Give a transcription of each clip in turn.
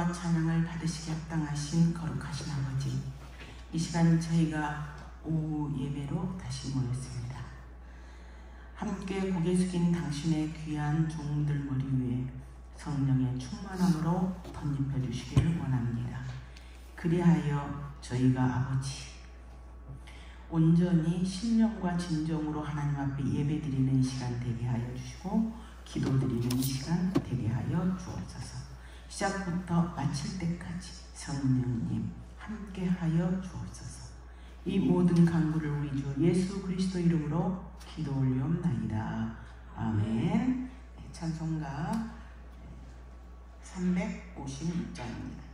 영광과 찬양을 받으시기 합당하신 거룩하신 아버지, 이 시간 저희가 오후 예배로 다시 모였습니다. 함께 고개 숙인 당신의 귀한 종들 머리 위에 성령의 충만함으로 덧입혀 주시기를 원합니다. 그리하여 저희가 아버지 온전히 신령과 진정으로 하나님 앞에 예배드리는 시간 되게 하여 주시고 기도드리는 시간 되게 하여 주옵소서. 시작부터 마칠 때까지 성령님 함께 하여 주옵소서. 이 모든 간구를 우리 주 예수 그리스도 이름으로 기도 올리옵나이다. 아멘. 찬송가 356장입니다.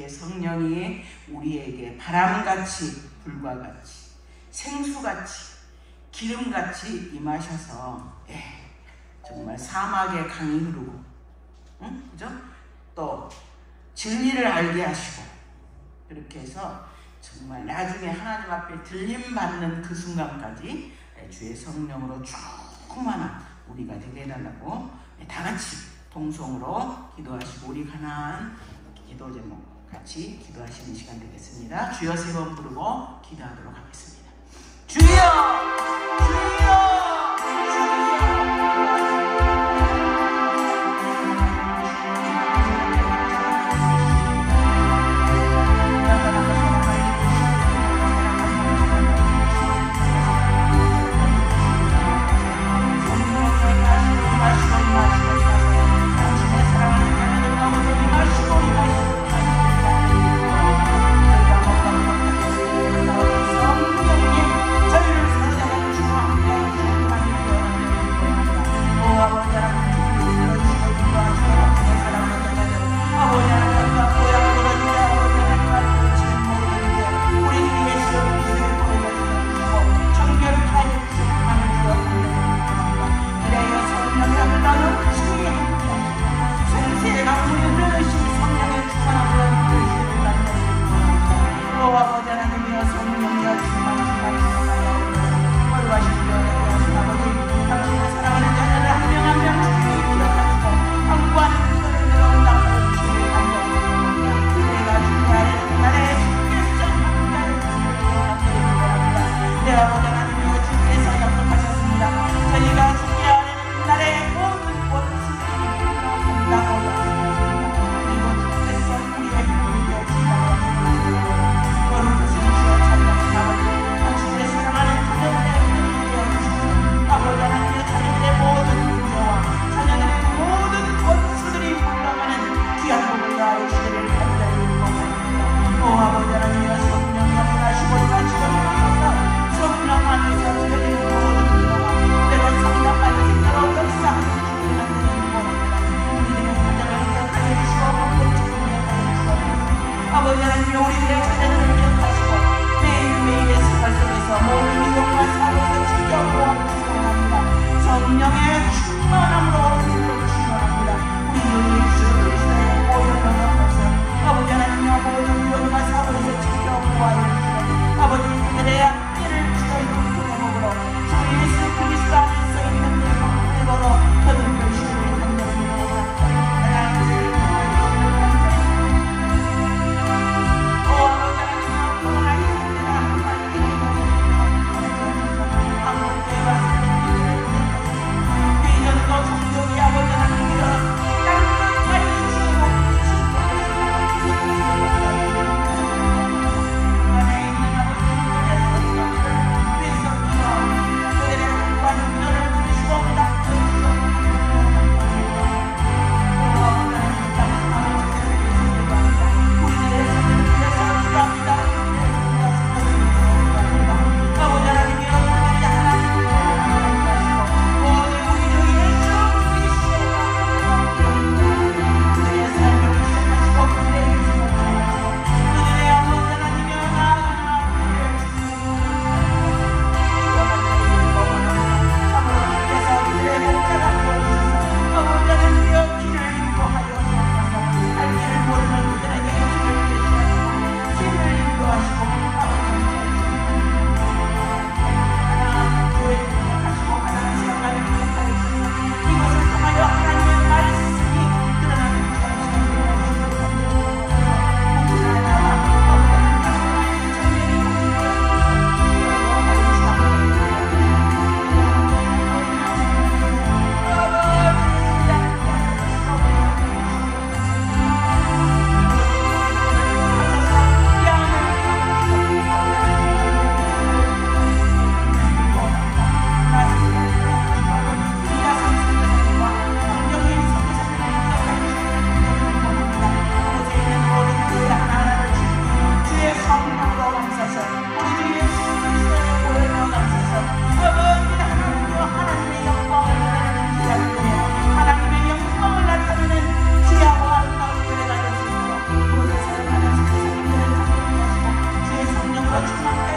주의 성령이 우리에게 바람같이 불과 같이 생수같이 기름같이 임하셔서 정말 사막의 강이 흐르고 그죠? 또 진리를 알게 하시고 그렇게 해서 정말 나중에 하나님 앞에 들림받는 그 순간까지 주의 성령으로 충만한 우리가 되게 해달라고 다 같이 동성으로 기도하시고 우리 가나안 기도 제목 같이 기도하시는 시간 되겠습니다. 주여 세 번 부르고 기도하도록 하겠습니다. 주여! 주여!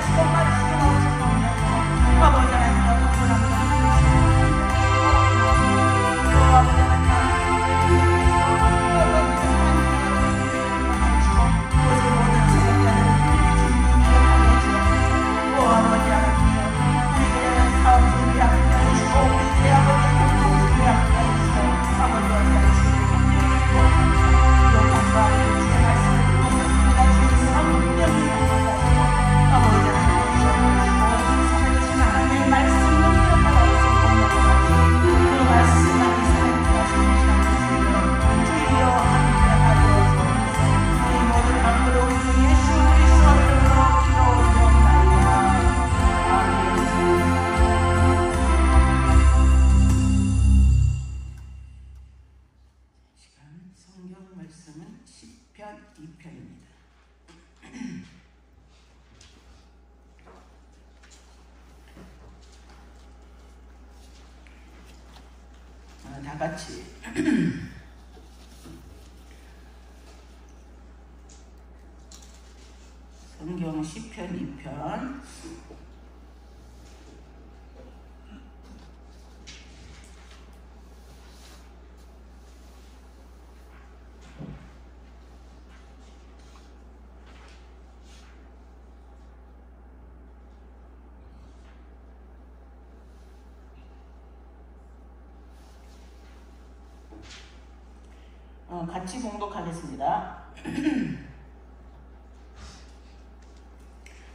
주시고 말씀을 주시고 아버지 하나님 말씀은 시편 2편입니다. 다 같이 성경 시편 2편 같이 봉독하겠습니다.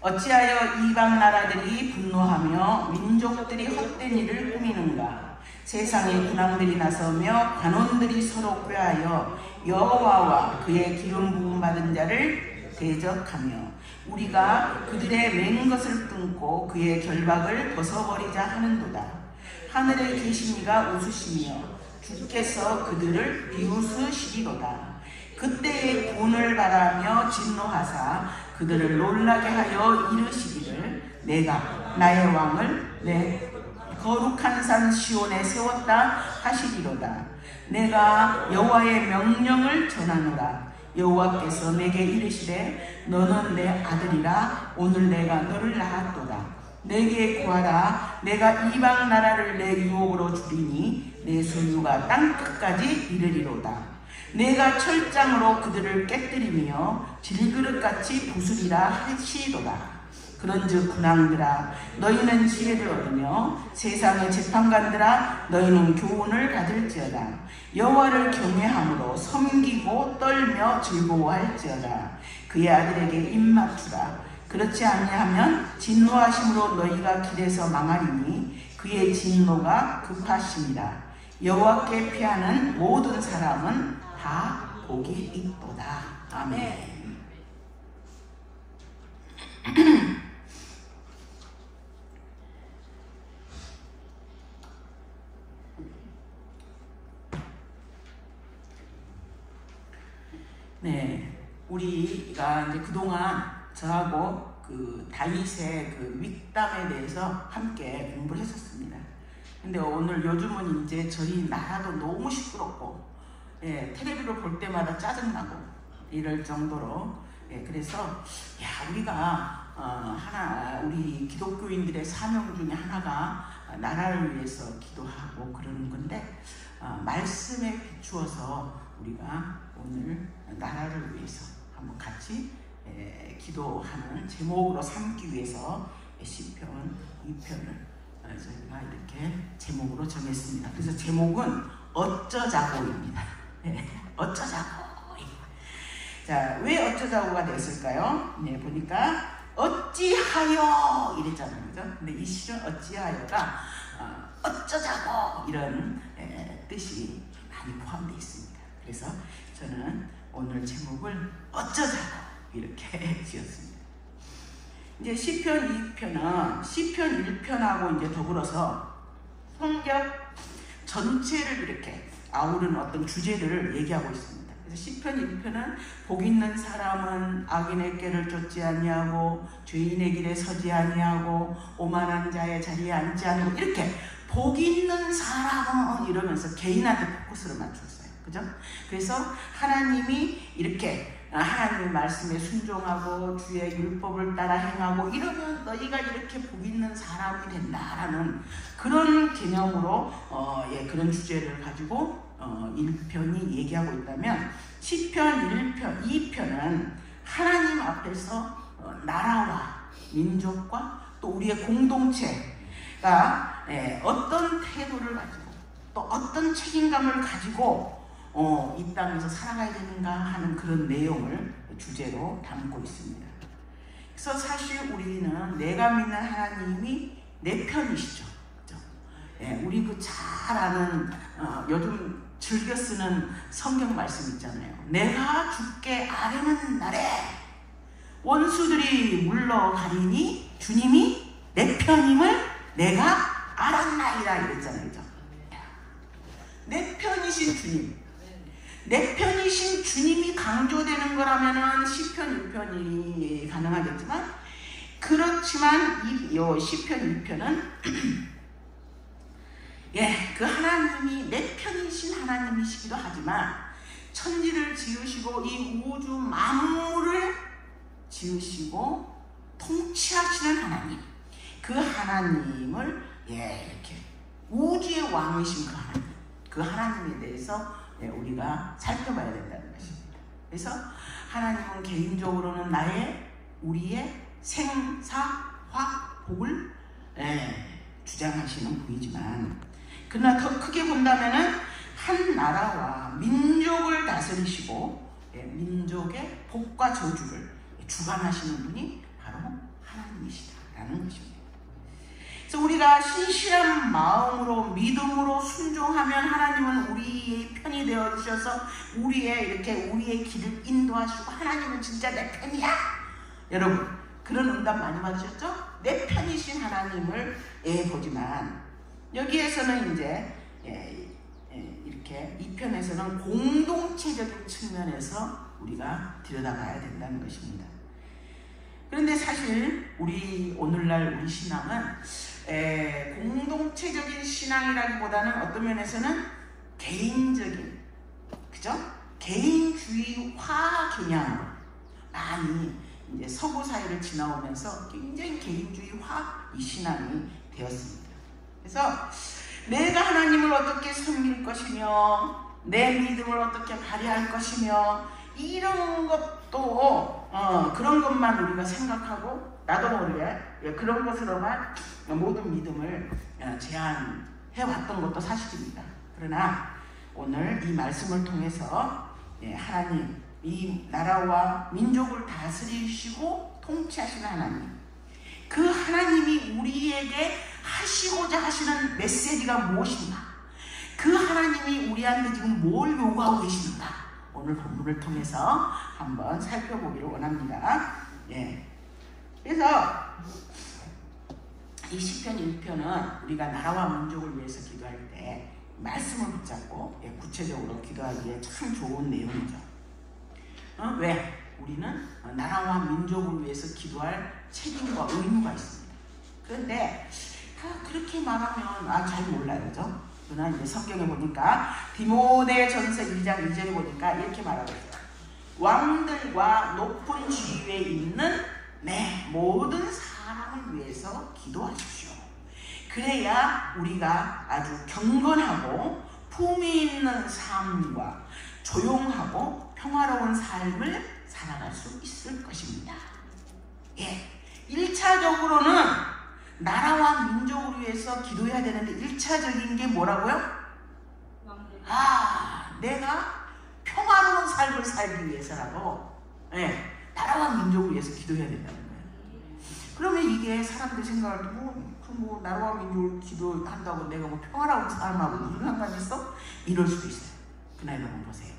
어찌하여 이방 나라들이 분노하며 민족들이 헛된 일을 꾸미는가? 세상의 군왕들이 나서며 관원들이 서로 꾀하여 여호와와 그의 기름 부음 받은 자를 대적하며 우리가 그들의 맹 것을 끊고 그의 결박을 벗어버리자 하는도다. 하늘에 계신 이가 웃으시며 주께서 그들을 비웃으시리로다. 그때의 군을 바라며 진노하사 그들을 놀라게 하여 이르시기를 내가 나의 왕을 내 거룩한 산 시온에 세웠다 하시리로다. 내가 여호와의 명령을 전하노라. 여호와께서 내게 이르시되 너는 내 아들이라. 오늘 내가 너를 낳았도다. 내게 구하라. 내가 이방 나라를 내 유혹으로 주리니 내 소유가 땅끝까지 이르리로다. 내가 철장으로 그들을 깨뜨리며 질그릇같이 부수리라 하시리로다. 그런즉 군왕들아 너희는 지혜를 얻으며 세상의 재판관들아 너희는 교훈을 받을지어다. 여호와를 경외함으로 섬기고 떨며 즐거워할지어다. 그의 아들에게 입맞추라. 그렇지 아니하면 진노하심으로 너희가 길에서 망하리니 그의 진노가 급하심이라. 여호와께 피하는 모든 사람은 다 복이 있도다. 아멘. 네, 우리가 이제 그동안 저하고 그 다윗의 그 윗담에 대해서 함께 공부를 했었습니다. 근데 오늘 요즘은 이제 저희 나라도 너무 시끄럽고, 예, 텔레비를 볼 때마다 짜증나고 이럴 정도로, 예, 그래서 우리가 하나 우리 기독교인들의 사명 중에 하나가 나라를 위해서 기도하고 그러는 건데, 말씀에 비추어서 우리가 오늘 나라를 위해서 한번 같이 기도하는 제목으로 삼기 위해서 시편 2편을 저희가 이렇게 제목으로 정했습니다. 그래서 제목은 어쩌자고입니다. 어쩌자고. 자, 왜 어쩌자고가 됐을까요? 네, 보니까 어찌하여 이랬잖아요, 그죠? 근데 이 시는 어찌하여가 어쩌자고 이런 뜻이 많이 포함되어 있습니다. 그래서 저는 오늘 제목을 어쩌자고 이렇게 지었습니다. 이제 시편 2편은 시편 1편하고 이제 더불어서 성경 전체를 이렇게 아우르는 어떤 주제들을 얘기하고 있습니다. 그래서 시편 1편은 복 있는 사람은 악인의 꾀를 쫓지 아니하고 죄인의 길에 서지 아니하고 오만한 자의 자리에 앉지 않고 이렇게 복 있는 사람은 이러면서 개인한테 포커스를 맞췄어요. 그죠? 그래서 하나님이 이렇게 하나님의 말씀에 순종하고 주의 율법을 따라 행하고 이러면 너희가 이렇게 복 있는 사람이 된다라는 그런 개념으로 그런 주제를 가지고 1편이 얘기하고 있다면 시편 1편, 2편은 하나님 앞에서 나라와 민족과 또 우리의 공동체가 어떤 태도를 가지고 또 어떤 책임감을 가지고 이 땅에서 살아가야 되는가 하는 그런 내용을 주제로 담고 있습니다. 그래서 사실 우리는 내가 믿는 하나님이 내 편이시죠. 그렇죠? 우리 그 잘 아는 요즘 즐겨 쓰는 성경 말씀 있잖아요. 내가 주께 아뢰는 날에 원수들이 물러가리니 주님이 내 편임을 내가 알았나이다 이랬잖아요. 그렇죠? 내 편이신 주님, 내 편이신 주님이 강조되는 거라면은 시편 1편이 가능하겠지만, 그렇지만 이 시편 1편은 그 하나님이 내 편이신 하나님이시기도 하지만 천지를 지으시고 이 우주 만물을 지으시고 통치하시는 하나님, 그 하나님을 이렇게 우주의 왕이신 그 하나님에 대해서 우리가 살펴봐야 된다는 것입니다. 그래서 하나님은 개인적으로는 우리의 생사화복을 주장하시는 분이지만, 그러나 더 크게 본다면은 한 나라와 민족을 다스리시고 민족의 복과 저주를 주관하시는 분이 바로 하나님이시다라는 것입니다. 그래서 우리가 신실한 마음으로 믿음으로 순종하면 하나님은 우리의 편이 되어 주셔서 우리의 길을 인도하시고, 하나님은 진짜 내 편이야. 여러분 그런 응답 많이 받으셨죠? 내 편이신 하나님을 보지만 여기에서는 이제 이렇게 이 편에서는 공동체적인 측면에서 우리가 들여다봐야 된다는 것입니다. 그런데 사실 오늘날 우리 신앙은 공동체적인 신앙이라기보다는 어떤 면에서는 개인적인, 그죠? 개인주의화 경향으로 많이 이제 서구 사회를 지나오면서 굉장히 개인주의화 이 신앙이 되었습니다. 그래서 내가 하나님을 어떻게 섬길 것이며 내 믿음을 어떻게 발휘할 것이며 이런 것도 그런 것만 우리가 생각하고 나도 모르게 그런 것으로만 모든 믿음을 제한해 왔던 것도 사실입니다. 그러나 오늘 이 말씀을 통해서 하나님, 이 나라와 민족을 다스리시고 통치하시는 하나님, 그 하나님이 우리에게 하시고자 하시는 메시지가 무엇인가, 그 하나님이 우리한테 지금 뭘 요구하고 계시는가, 오늘 본문을 통해서 한번 살펴보기를 원합니다. 그래서 이 시편 1편은 우리가 나라와 민족을 위해서 기도할 때 말씀을 붙잡고 구체적으로 기도하기에 참 좋은 내용이죠. 왜? 우리는 나라와 민족을 위해서 기도할 책임과 의무가 있습니다. 그런데 그렇게 말하면 잘 몰라요, 그죠? 그러나 이제 성경에 보니까 디모데전서 2장 2절에 보니까 이렇게 말하고 있어요. 왕들과 높은 지위에 있는 모든 사람을 위해서 기도하십시오. 그래야 우리가 아주 경건하고 품위 있는 삶과 조용하고 평화로운 삶을 살아갈 수 있을 것입니다. 1차적으로는 나라와 민족을 위해서 기도해야 되는데 1차적인 게 뭐라고요? 내가 평화로운 삶을 살기 위해서라고 나라와 민족을 위해서 기도해야 된다는 거예요. 그러면 이게 사람들이 생각할 때 나라와 민족을 기도한다고 내가 평화로운 삶하고 무슨 상관이 있어? 이럴 수도 있어요. 그날 여러분 보세요.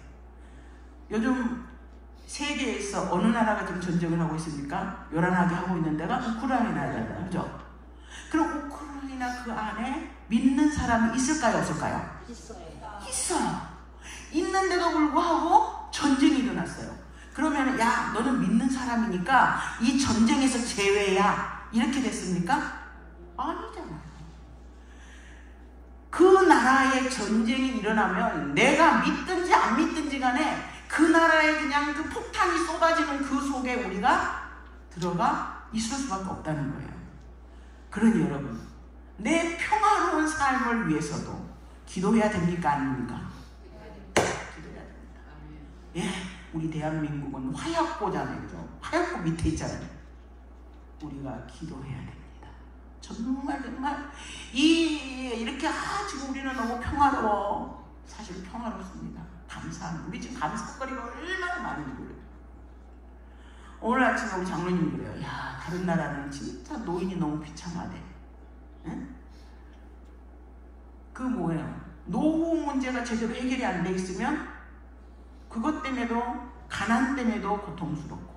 요즘 세계에서 어느 나라가 지금 전쟁을 하고 있습니까? 요란하게 하고 있는 데가 우크라이나잖아요. 그죠? 그럼 우크라이나 그 안에 믿는 사람이 있을까요? 없을까요? 있어요. 있는데도 불구하고 전쟁이 일어났어요. 그러면 너는 믿는 사람이니까 이 전쟁에서 제외야. 이렇게 됐습니까? 아니잖아요. 그 나라에 전쟁이 일어나면 내가 믿든지 안 믿든지 간에 그 나라에 그냥 그 폭탄이 쏟아지는 그 속에 우리가 들어가 있을 수밖에 없다는 거예요. 그러니 여러분, 내 평화로운 삶을 위해서도 기도해야 됩니까? 아닙니까? 기도해야 됩니다. 예, 우리 대한민국은 화약고잖아요. 그죠? 화약고 밑에 있잖아요. 우리가 기도해야 됩니다. 정말 이렇게 지금 우리는 너무 평화로워. 사실 평화롭습니다. 감사합니다. 우리 지금 감사거리가 얼마나 많은지 모르겠어요. 오늘 아침에 우리 장로님 그래요. 야, 다른 나라는 진짜 노인이 너무 비참하대. 응? 그 뭐예요? 노후 문제가 제대로 해결이 안 돼 있으면 그것 때문에도, 가난 때문에도 고통스럽고,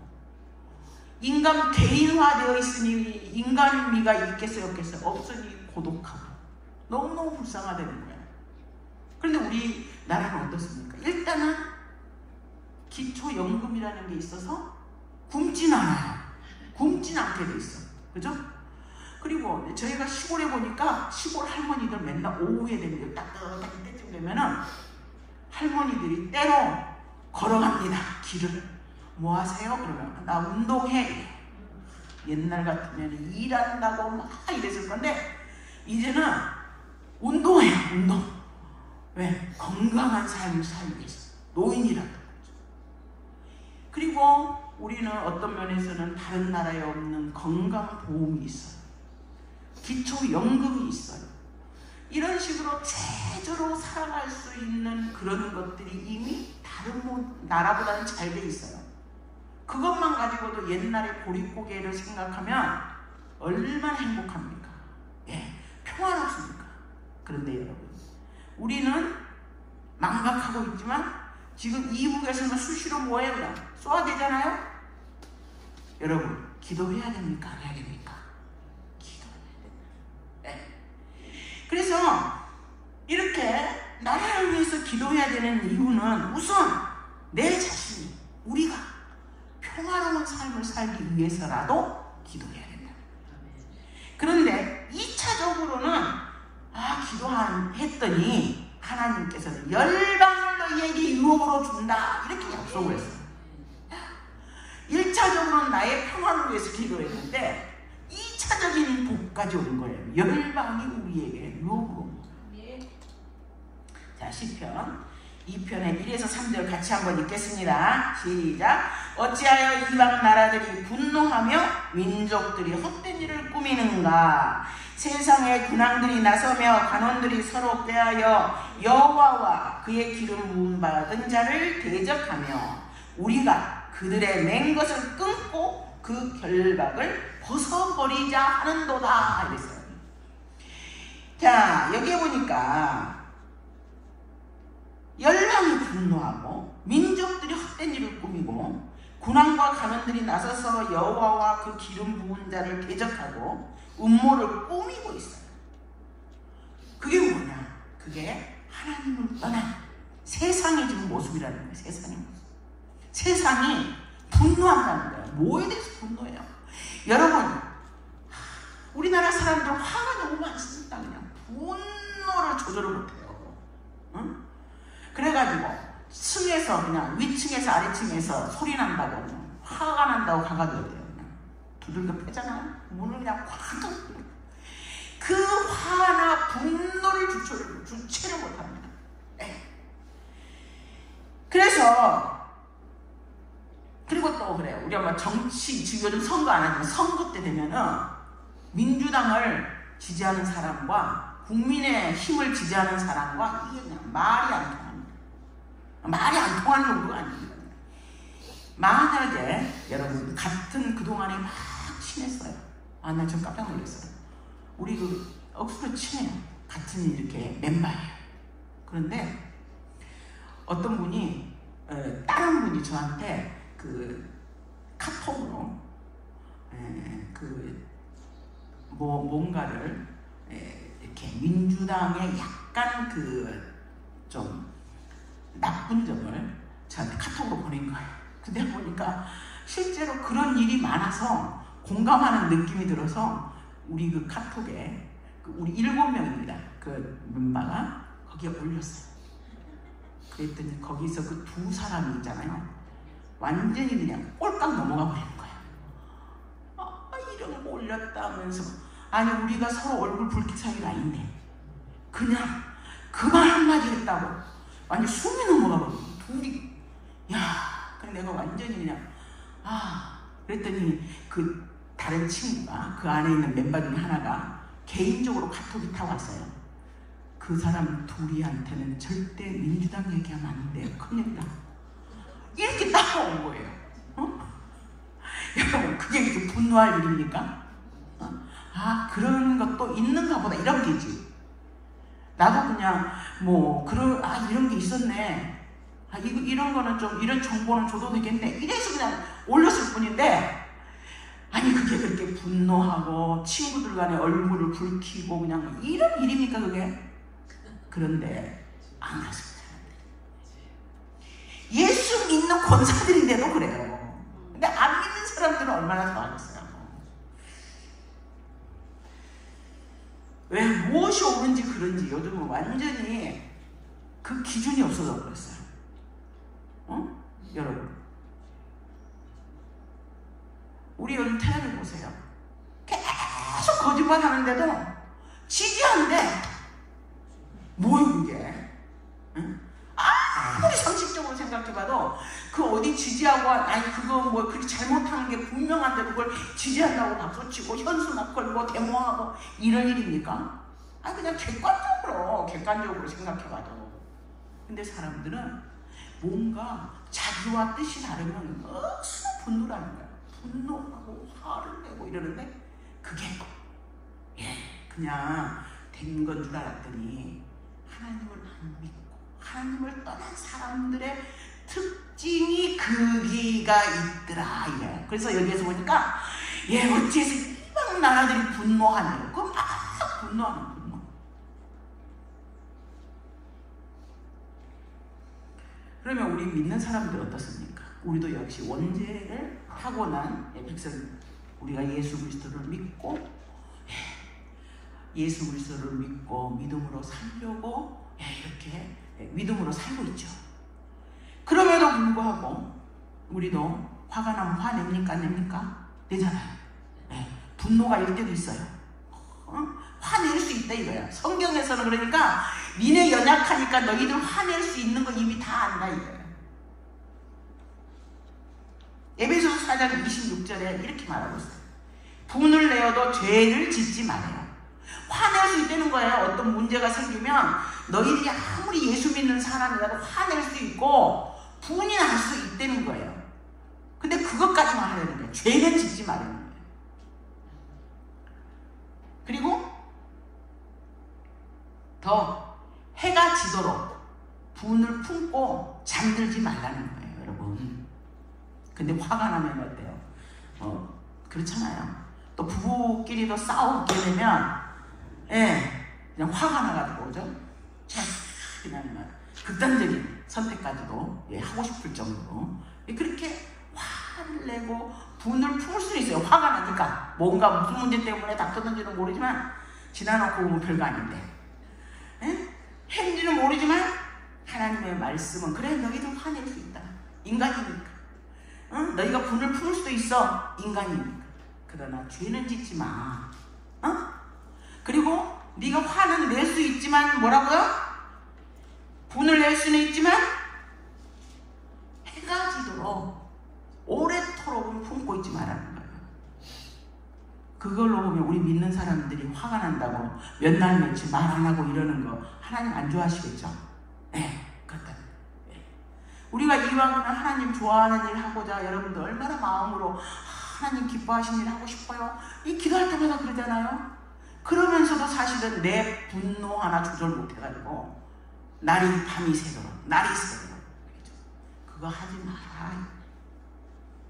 인간 개인화되어 있으니 인간미가 있겠어요 없겠어요? 없으니 고독하고 너무너무 불쌍하다는 거예요. 그런데 우리 나라는 어떻습니까? 일단은 기초연금이라는 게 있어서 굶진 않아요. 굶진 않게 돼 있어. 그죠? 그리고 저희가 시골에 보니까 시골 할머니들 맨날 오후에 되면 따뜻한 때쯤 되면은 할머니들이 때로 걸어갑니다. 길을. 뭐 하세요? 그러면 나 운동해. 옛날 같으면 일한다고 막 이랬을 건데 이제는 운동해요. 운동. 왜? 건강한 삶을 살기 위해서. 노인이라도. 그리고 우리는 어떤 면에서는 다른 나라에 없는 건강보험이 있어요. 기초연금이 있어요. 이런 식으로 최저로 살아갈 수 있는 그런 것들이 이미 다른 나라보다는 잘 돼 있어요. 그것만 가지고도 옛날의 보릿고개를 생각하면 얼마나 행복합니까? 예, 평화롭습니까? 그런데 여러분, 우리는 망각하고 있지만 지금 이북에서는 수시로 뭐예요? 그냥 쏘아대잖아요? 여러분, 기도해야 됩니까? 안 해야 됩니까? 기도해야 됩니다. 네. 그래서 이렇게 나라를 위해서 기도해야 되는 이유는 우선 내 자신이, 우리가 평화로운 삶을 살기 위해서라도 기도해야 된다. 그런데 2차적으로는 기도했더니 하나님께서는 열방을 너희에게 유업으로 준다 이렇게 약속을 했어요. 1차적으로는 나의 평화를 위해서 기도했는데 2차적인 복까지 온 거예요. 열방이 우리에게 유업으로. 자, 시편 2편의 1에서 3절 같이 한번 읽겠습니다. 시작. 어찌하여 이방 나라들이 분노하며 민족들이 헛된 일을 꾸미는가. 세상의 군왕들이 나서며 관원들이 서로 꾀하여 여호와와 그의 기름 부음 받은 자를 대적하며 우리가 그들의 맹 것을 끊고 그 결박을 벗어버리자 하는도다 이랬어요. 자, 여기에 보니까 열방이 분노하고 민족들이 헛된 일을 꾸미고 군왕과 간원들이 나서서 여호와와 그 기름 부은 자를 대적하고 음모를 꾸미고 있어요. 그게 뭐냐? 그게 하나님을 떠난 세상의 지금 모습이라는 거예요. 세상의 모습. 세상이 분노한다는 거예요. 뭐에 대해서 분노해요? 여러분, 우리나라 사람들 화가 너무 많습니다. 그냥 분노를 조절을 못해요. 응? 그래가지고 층에서 그냥 위층에서 아래층에서 소리 난다고 화가 난다고 가가지고 그냥 두들겨 패잖아요. 문을 그냥 확 그 화나 분노를 주체를 못합니다. 그래서 그리고 또 그래요. 우리 엄마 정치 지금 요즘 선거 안 하지만 선거 때 되면은 민주당을 지지하는 사람과 국민의 힘을 지지하는 사람과 이게 그냥 말이 안 통합니다. 말이 안 통하는 정도가 아닙니다. 만약에 여러분 같은 그동안에 막 친했어요. 나 좀 깜짝 놀랐어요. 우리 그 억수로 친해요. 같은 이렇게 멤버예요. 그런데 어떤 분이 다른 분이 저한테 그 카톡으로 뭔가를 이렇게 민주당의 약간 그 좀 나쁜 점을 저한테 카톡으로 보낸 거예요. 근데 보니까 실제로 그런 일이 많아서 공감하는 느낌이 들어서 우리 그 카톡에 우리 7명입니다. 그 멤버가 거기에 올렸어요. 그랬더니 거기서 그 두 사람이 있잖아요. 완전히 그냥 꼴깍 넘어가 버리는 거야. 이런 거 올렸다 하면서, 아니 우리가 서로 얼굴 붉힐 사이가 아닌데 그냥 그 말 한마디 했다고 완전 숨이 넘어가 버리고 둘이. 야, 그래 내가 완전히 그냥 그랬더니 그 다른 친구가, 그 안에 있는 멤버 중에 하나가 개인적으로 카톡이 타왔어요. 그 사람 둘이한테는 절대 민주당 얘기하면 안 돼, 큰일 나, 이렇게 따라온 거예요. 여러분, 그게 이렇게 분노할 일입니까? 그런 것도 있는가 보다, 이런 게지. 나도 그냥 이런 게 있었네, 이런 거는 좀, 이런 정보는 줘도 되겠네, 이래서 그냥 올렸을 뿐인데, 아니 그게 그렇게 분노하고 친구들 간에 얼굴을 붉히고 그냥 이런 일입니까 그게? 그런데 안 그렇습니다. 예수 믿는 권사들인데도 그래요. 근데 안 믿는 사람들은 얼마나 더 하겠어요. 왜, 무엇이 옳은지 그런지 요즘은 완전히 그 기준이 없어져 버렸어요. 여러분, 우리 요즘 텔레비전 보세요. 계속 거짓말 하는데도 지지한대. 뭐예요 그게? 응? 아무리 상식적으로 생각해봐도 그 어디 지지하고, 아니 그거 그렇게 잘못하는 게 분명한데 그걸 지지한다고 박수치고 현수 막 걸고 데모하고 이런 일입니까? 그냥 객관적으로 생각해봐도. 근데 사람들은 뭔가 자기와 뜻이 다르면 억수로 분노를 하는 거야. 분노하고 화를 내고 이러는데 그게 그냥 된 건 줄 알았더니 하나님을 안 믿고 하나님을 떠난 사람들의 특징이 거기가 있더라 이래. 그래서 여기에서 보니까 어찌해서 이방 나라들이 분노하네요. 그 막 분노하는 분노. 그러면 우리 믿는 사람들 어떻습니까? 우리도 역시 원죄를 타고난 백성, 우리가 예수 그리스도를 믿고 예수 그리스도를 믿고 믿음으로 살려고 이렇게 믿음으로 살고 있죠. 그럼에도 불구하고 우리도 화가 나면 화냅니까? 안 냅니까? 내잖아요. 분노가 일 때도 있어요. 화낼 수 있다 이거야. 성경에서는 그러니까 니네 연약하니까 너희들 화낼 수 있는 거 이미 다 안다 이거야. 에베소서 4장 26절에 이렇게 말하고 있어요. 분을 내어도 죄를 짓지 말아요. 화낼 수 있다는 거예요. 어떤 문제가 생기면 너희들이 아무리 예수 믿는 사람이라도 화낼 수 있고 분이 날 수 있다는 거예요. 근데 그것까지만 하려는 거예요. 죄는 짓지 말라는 거예요. 그리고 더 해가 지도록 분을 품고 잠들지 말라는 거예요, 여러분. 근데 화가 나면 어때요? 그렇잖아요. 또 부부끼리도 싸우게 되면 그냥 화가 나가지고, 그죠? 그냥 극단적인 선택까지도 하고 싶을 정도로 그렇게 화를 내고 분을 품을 수는 있어요. 화가 나니까 뭔가 무슨 문제 때문에 다투는지는 모르지만 지나놓고 보면 별거 아닌데 했는지는 모르지만 하나님의 말씀은 그래, 너희들 화낼 수 있다. 인간이니까. 너희가 분을 품을 수도 있어. 인간이니까. 그러나 죄는 짓지 마. 그리고 네가 화는 낼 수 있지만 뭐라고요? 분을 낼 수는 있지만 해가 지도록 오래도록 품고 있지 말라는 거예요. 그걸로 보면 우리 믿는 사람들이 화가 난다고 몇 날 며칠 말 안 하고 이러는 거 하나님 안 좋아하시겠죠? 그렇다. 우리가 이왕이면 하나님 좋아하는 일 하고자 여러분들 얼마나 마음으로 하나님 기뻐하시는 일 하고 싶어요? 이 기도할 때마다 그러잖아요. 그러면서도 사실은 내 분노 하나 조절 못해가지고 밤이 새도록 그거 하지 마라.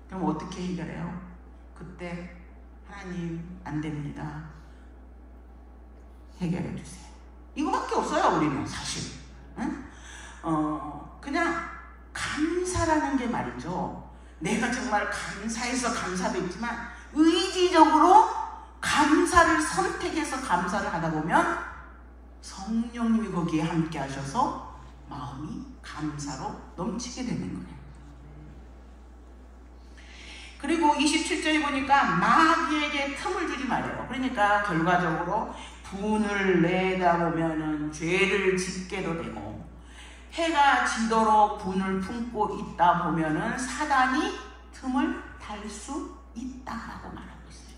그럼 어떻게 해결해요? 그때 하나님 안 됩니다, 해결해 주세요. 이거밖에 없어요. 우리는 사실 그냥 감사라는 게 말이죠. 내가 정말 감사해서 감사도 있지만 의지적으로 감사를 선택해서 감사를 하다 보면 성령님이 거기에 함께 하셔서 마음이 감사로 넘치게 되는 거예요. 그리고 27절에 보니까 마귀에게 틈을 주지 말아요. 그러니까 결과적으로 분을 내다 보면은 죄를 짓게도 되고, 해가 지도록 분을 품고 있다 보면은 사단이 틈을 달 수 있다라고 말하고 있어요.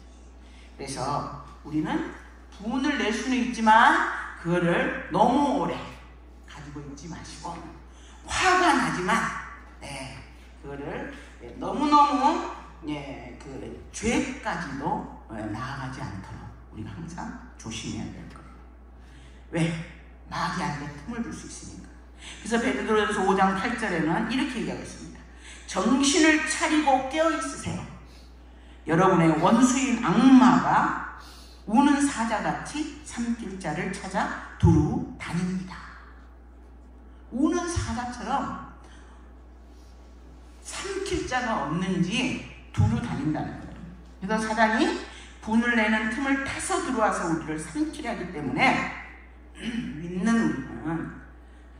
그래서 우리는 분을 낼 수는 있지만 그거를 너무 오래 가지고 있지 마시고, 화가 나지만 그거를 너무너무 그 죄까지도 나아가지 않도록 우리가 항상 조심해야 될 거예요. 왜? 마귀한테 틈을 줄 수 있으니까. 그래서 베드로전서 5장 8절에는 이렇게 얘기하고 있습니다. 정신을 차리고 깨어있으세요. 여러분의 원수인 악마가 우는 사자같이 삼킬 자를 찾아 두루 다닙니다. 우는 사자처럼 삼킬 자가 없는지 두루 다닌다는 거예요. 그래서 사단이 분을 내는 틈을 타서 들어와서 우리를 삼키려 하기 때문에 믿는 우리는,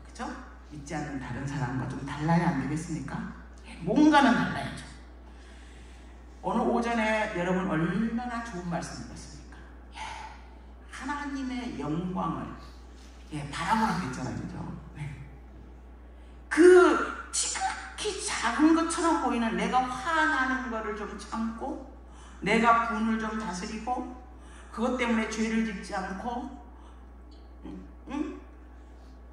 그죠? 믿지 않는 다른 사람과 좀 달라야 안 되겠습니까? 뭔가는 달라야죠. 오늘 오전에 여러분 얼마나 좋은 말씀 들었습니까? 하나님의 영광을 바라보라고 했잖아요. 그죠? 그 지극히 작은 것처럼 보이는 내가 화나는 거를 좀 참고, 내가 분을 좀 다스리고, 그것 때문에 죄를 짓지 않고,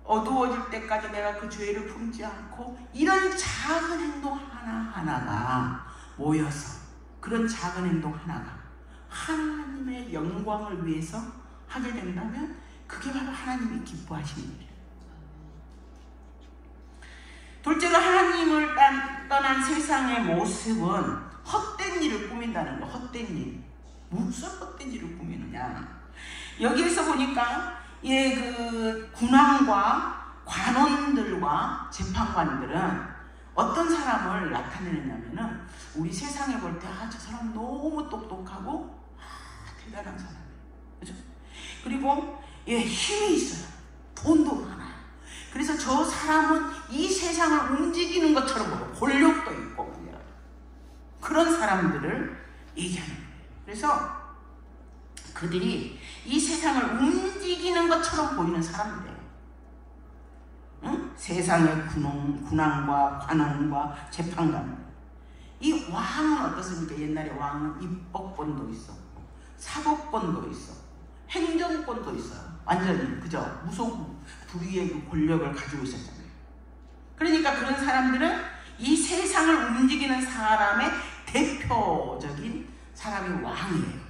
어두워질 때까지 내가 그 죄를 품지 않고, 이런 작은 행동 하나하나가 모여서, 그런 작은 행동 하나가 하나님의 영광을 위해서 하게 된다면 그게 바로 하나님이 기뻐하시는 일이에요. 둘째로 하나님을 떠난 세상의 모습은 헛된 일을 꾸민다는 거. 헛된 일. 무슨 헛된 일을 꾸미느냐. 여기에서 보니까 그 군왕과 관원들과 재판관들은 어떤 사람을 나타내느냐면은, 우리 세상에 볼 때 저 사람 너무 똑똑하고 대단한 사람이에요. 그죠? 그리고 힘이 있어요. 돈도 많아요. 그래서 저 사람은 이 세상을 움직이는 것처럼 보여. 권력도 있고 그런 사람들을 얘기하는 거예요. 그래서 그들이 이 세상을 움직이는 것처럼 보이는 사람들이에요. 세상의 군왕과 관원과 재판관. 이 왕은 어떻습니까? 옛날에 왕은 입법권도 있었고, 사법권도 있었고, 행정권도 있어요. 완전히, 그죠? 무소불위의 그 권력을 가지고 있었잖아요. 그러니까 그런 사람들은 이 세상을 움직이는 사람의 대표적인 사람이 왕이에요.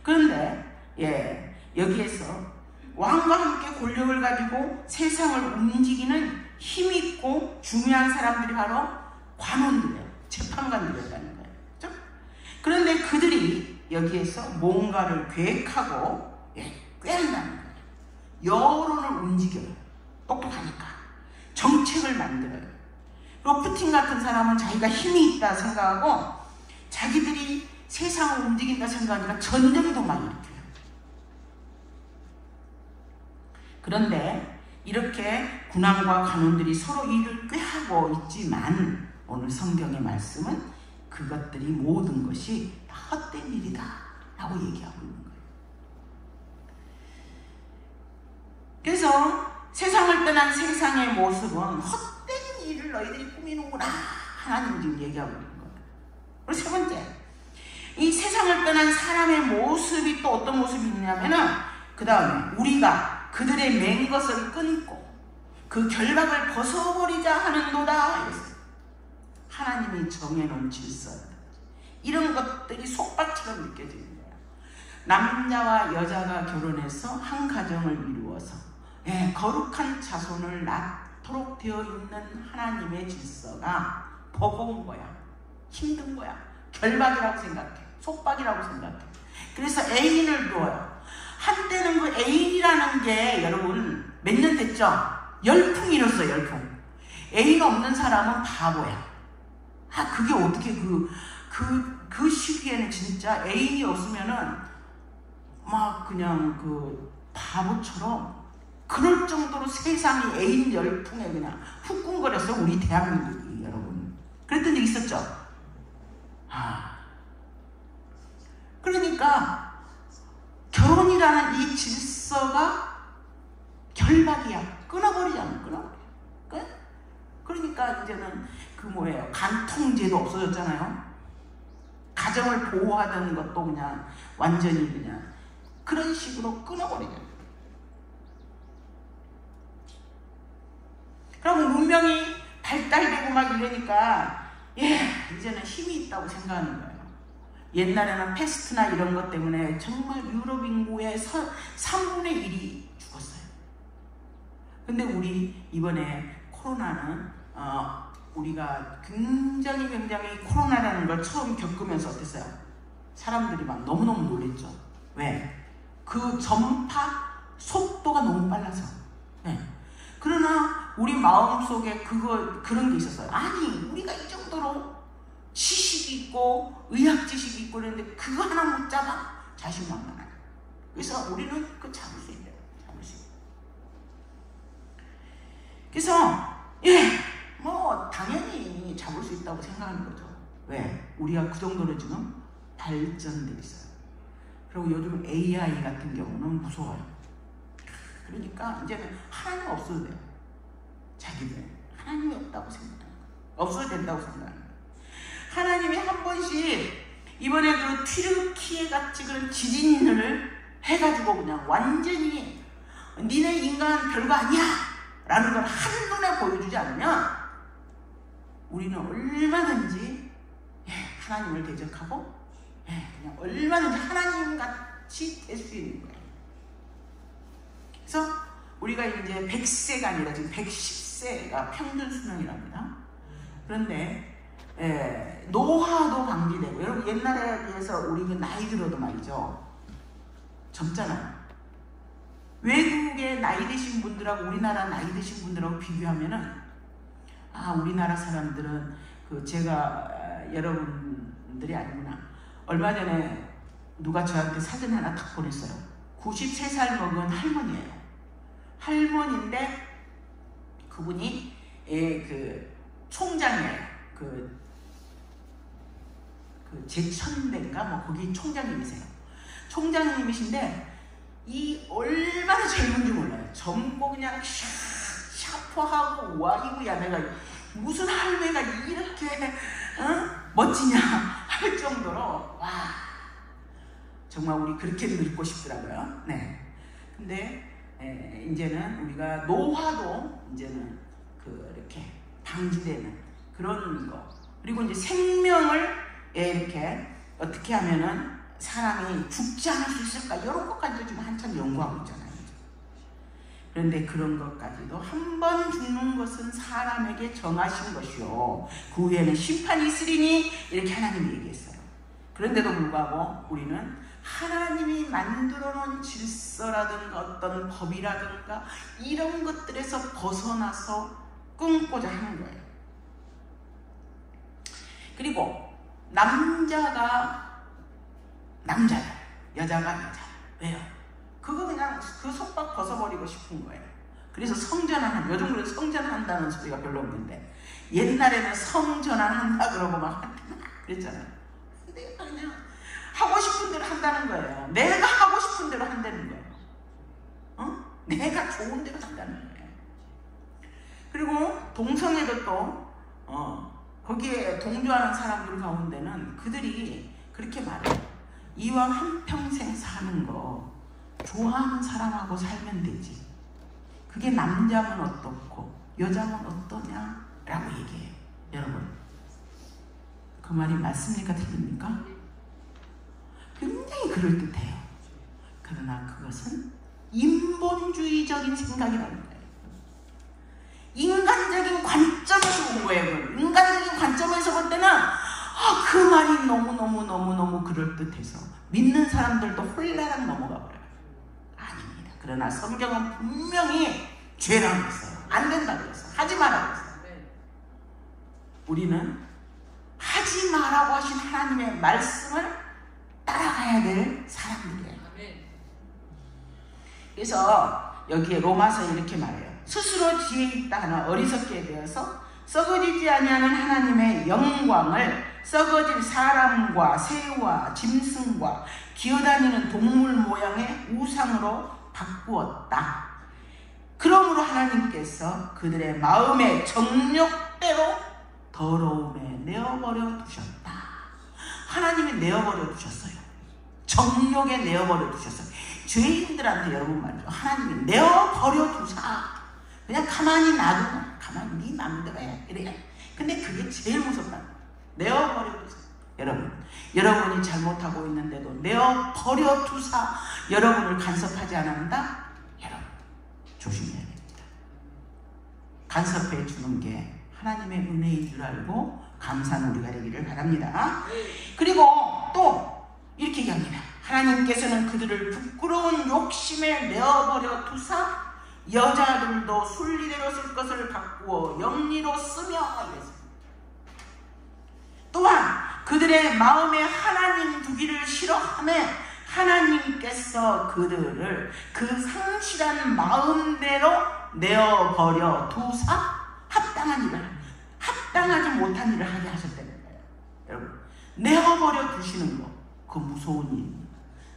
그런데 여기에서 왕과 함께 권력을 가지고 세상을 움직이는 힘있고 중요한 사람들이 바로 관원들이에요. 재판관들이었다는 거예요. 그렇죠? 그런데 그들이 여기에서 뭔가를 계획하고 꾀한다는 거예요. 여론을 움직여요. 똑똑하니까. 정책을 만들어요. 그리고 푸틴 같은 사람은 자기가 힘이 있다 생각하고 자기들이 세상을 움직인다 생각하니까 전쟁도 막 일으켜요. 그런데 이렇게 군왕과 관원들이 서로 일을 꾀하고 있지만 오늘 성경의 말씀은 그것들이 모든 것이 헛된 일이다 라고 얘기하고 있는 거예요. 그래서 세상을 떠난 세상의 모습은 헛된 일을 너희들이 꾸미는구나 하나님 지금 얘기하고 있는 거예요. 그리고 세 번째, 이 세상을 떠난 사람의 모습이 또 어떤 모습이 있냐면은 그 다음에 우리가 그들의 맨 것을 끊고 그 결박을 벗어버리자 하는도다. 하나님이 정해놓은 질서, 이런 것들이 속박처럼 느껴지는 거예요. 남자와 여자가 결혼해서 한 가정을 이루어서 거룩한 자손을 낳도록 되어 있는 하나님의 질서가 버거운 거야. 힘든 거야. 결박이라고 생각해. 속박이라고 생각해. 그래서 애인을 두어요. 한때는 그 애인이라는 게 여러분 몇 년 됐죠? 열풍이 일었어요. 열풍. 애인 없는 사람은 바보야. 그게 어떻게 그 시기에는 진짜 애인이 없으면은 막 그냥 그 바보처럼 그럴 정도로 세상이 애인 열풍에 그냥 후끈거렸어 우리 대한민국이. 여러분 그랬던 적 있었죠? 그러니까 결혼이라는 이 질서가 결박이야. 끊어버리잖아. 그러니까 이제는 그 뭐예요, 간통죄도 없어졌잖아요. 가정을 보호하던 것도 그냥 완전히 그냥 그런 식으로 끊어버리잖아요. 그럼 문명이 발달되고 막 이러니까 이제는 힘이 있다고 생각하는 거예요. 옛날에는 패스트나 이런 것 때문에 정말 유럽 인구의 3분의 1이 죽었어요. 근데 우리 이번에 코로나는 우리가 굉장히 코로나라는 걸 처음 겪으면서 어땠어요? 사람들이 막 너무너무 놀랬죠. 왜? 그 전파 속도가 너무 빨라서. 그러나 우리 마음속에 그런 게 있었어요. 아니 우리가 이 정도로 지식이 있고 의학 지식이 있고 그랬는데 그거 하나 못 잡아? 자신만만하게. 그래서 우리는 그거 잡을 수 있대요. 그래서 뭐 당연히 잡을 수 있다고 생각하는 거죠. 왜? 우리가 그 정도로 지금 발전돼 있어요. 그리고 요즘 AI 같은 경우는 무서워요. 그러니까 이제는 하나님 없어도 돼요. 자기들 하나님이 없다고 생각하는 거예요. 없어도 된다고 생각하는 거예요. 하나님이 한 번씩 이번에 그 튀르키예 같이 그런 지진을 해가지고 그냥 완전히 니네 인간 별거 아니야 라는 걸 한눈에 보여주지 않으면 우리는 얼마든지 하나님을 대적하고 그냥 얼마든지 하나님같이 될 수 있는 거예요. 그래서 우리가 이제 100세가 아니라 지금 110세가 평균 수명이랍니다. 그런데 노화도 방지되고, 여러분 옛날에 비해서 우리 그 나이 들어도 말이죠, 젊잖아요. 외국의 나이 드신 분들하고 우리나라 나이 드신 분들하고 비교하면은 우리나라 사람들은 제가 여러분들이 아니구나. 얼마 전에 누가 저한테 사진 하나 탁 보냈어요. 93살 먹은 할머니예요. 할머니인데 그분이 그 총장이에요. 그 제천대인가 뭐 거기 총장님이세요. 총장님이신데 이 얼마나 젊은지 몰라요. 젊고 그냥 샤프하고 와 이거야 내가 무슨 할매가 이렇게 멋지냐 할 정도로 와 정말 우리 그렇게 늙고 싶더라고요. 근데 이제는 우리가 노화도 이제는 이렇게 방지되는 그런 거, 그리고 이제 생명을 이렇게 어떻게 하면은 사람이 죽지 않을 수 있을까, 이런 것까지도 지금 한참 연구하고 있잖아요. 그런데 그런 것까지도 한 번 죽는 것은 사람에게 정하신 것이요 그 후에는 심판이 있으리니 이렇게 하나님이 얘기했어요. 그런데도 불구하고 우리는 하나님이 만들어 놓은 질서라든가 어떤 법이라든가 이런 것들에서 벗어나서 끊고자 하는 거예요. 그리고 남자가 남자야, 여자가 여자야. 왜요? 그거 그냥 그 속박 벗어버리고 싶은 거예요. 그래서 성전환, 요즘은 성전한다는 소리가 별로 없는데 옛날에는 성전환한다 그러고 막 그랬잖아요. 근데 그냥 하고 싶은 대로 한다는 거예요. 내가 하고 싶은 대로 한다는 거예요. 내가 좋은 대로 한다는 거예요. 그리고 동성애도 또 거기에 동조하는 사람들 가운데는 그들이 그렇게 말해요. 이왕 한평생 사는 거 좋아하는 사람하고 살면 되지. 그게 남자면 어떻고 여자면 어떠냐 라고 얘기해요. 여러분 그 말이 맞습니까? 틀립니까? 굉장히 그럴듯해요. 그러나 그것은 인본주의적인 생각이라는 거예요. 인간적인 관점에서 본 거예요. 인간적인 관점에서 볼 때는 그 말이 너무너무 그럴듯해서 믿는 사람들도 홀라락 넘어가 버려요. 아닙니다. 그러나 성경은 분명히 죄라고 했어요. 안 된다고 했어요. 하지 말라고 했어요. 우리는 하지 말라고 하신 하나님의 말씀을 따라가야 될 사람들이에요. 그래서 여기에 로마서에 이렇게 말해요. 스스로 지혜 있다 하나 어리석게 되어서 썩어지지 아니하는 하나님의 영광을 썩어질 사람과 새와 짐승과 기어다니는 동물 모양의 우상으로 바꾸었다. 그러므로 하나님께서 그들의 마음의 정욕대로 더러움에 내어버려 두셨다. 하나님이 내어버려 두셨어요. 정욕에 내어버려 두셨어요. 죄인들한테 여러분 말이죠. 하나님이 내어버려 두사. 그냥 가만히 놔두고 가만히 네 맘대로 해. 이래. 근데 그게 제일 무섭다. 내어버려 두사. 여러분이 잘못하고 있는데도 내어버려 두사 여러분을 간섭하지 않는다? 여러분 조심해야 됩니다. 간섭해 주는 게 하나님의 은혜인 줄 알고 감사는 우리가 되기를 바랍니다. 그리고 또 이렇게 얘기합니다. 하나님께서는 그들을 부끄러운 욕심에 내어버려 두사 여자들도 순리대로 쓸 것을 바꾸어 영리로 쓰며 이랬습니다. 또한 그들의 마음에 하나님 두기를 싫어하며 하나님께서 그들을 그 상실한 마음대로 내어버려 두사 합당한 일을 합당하지 못한 일을 하게 하셨다는 거예요. 여러분 내어버려 두시는 거 그거 무서운 일입니다.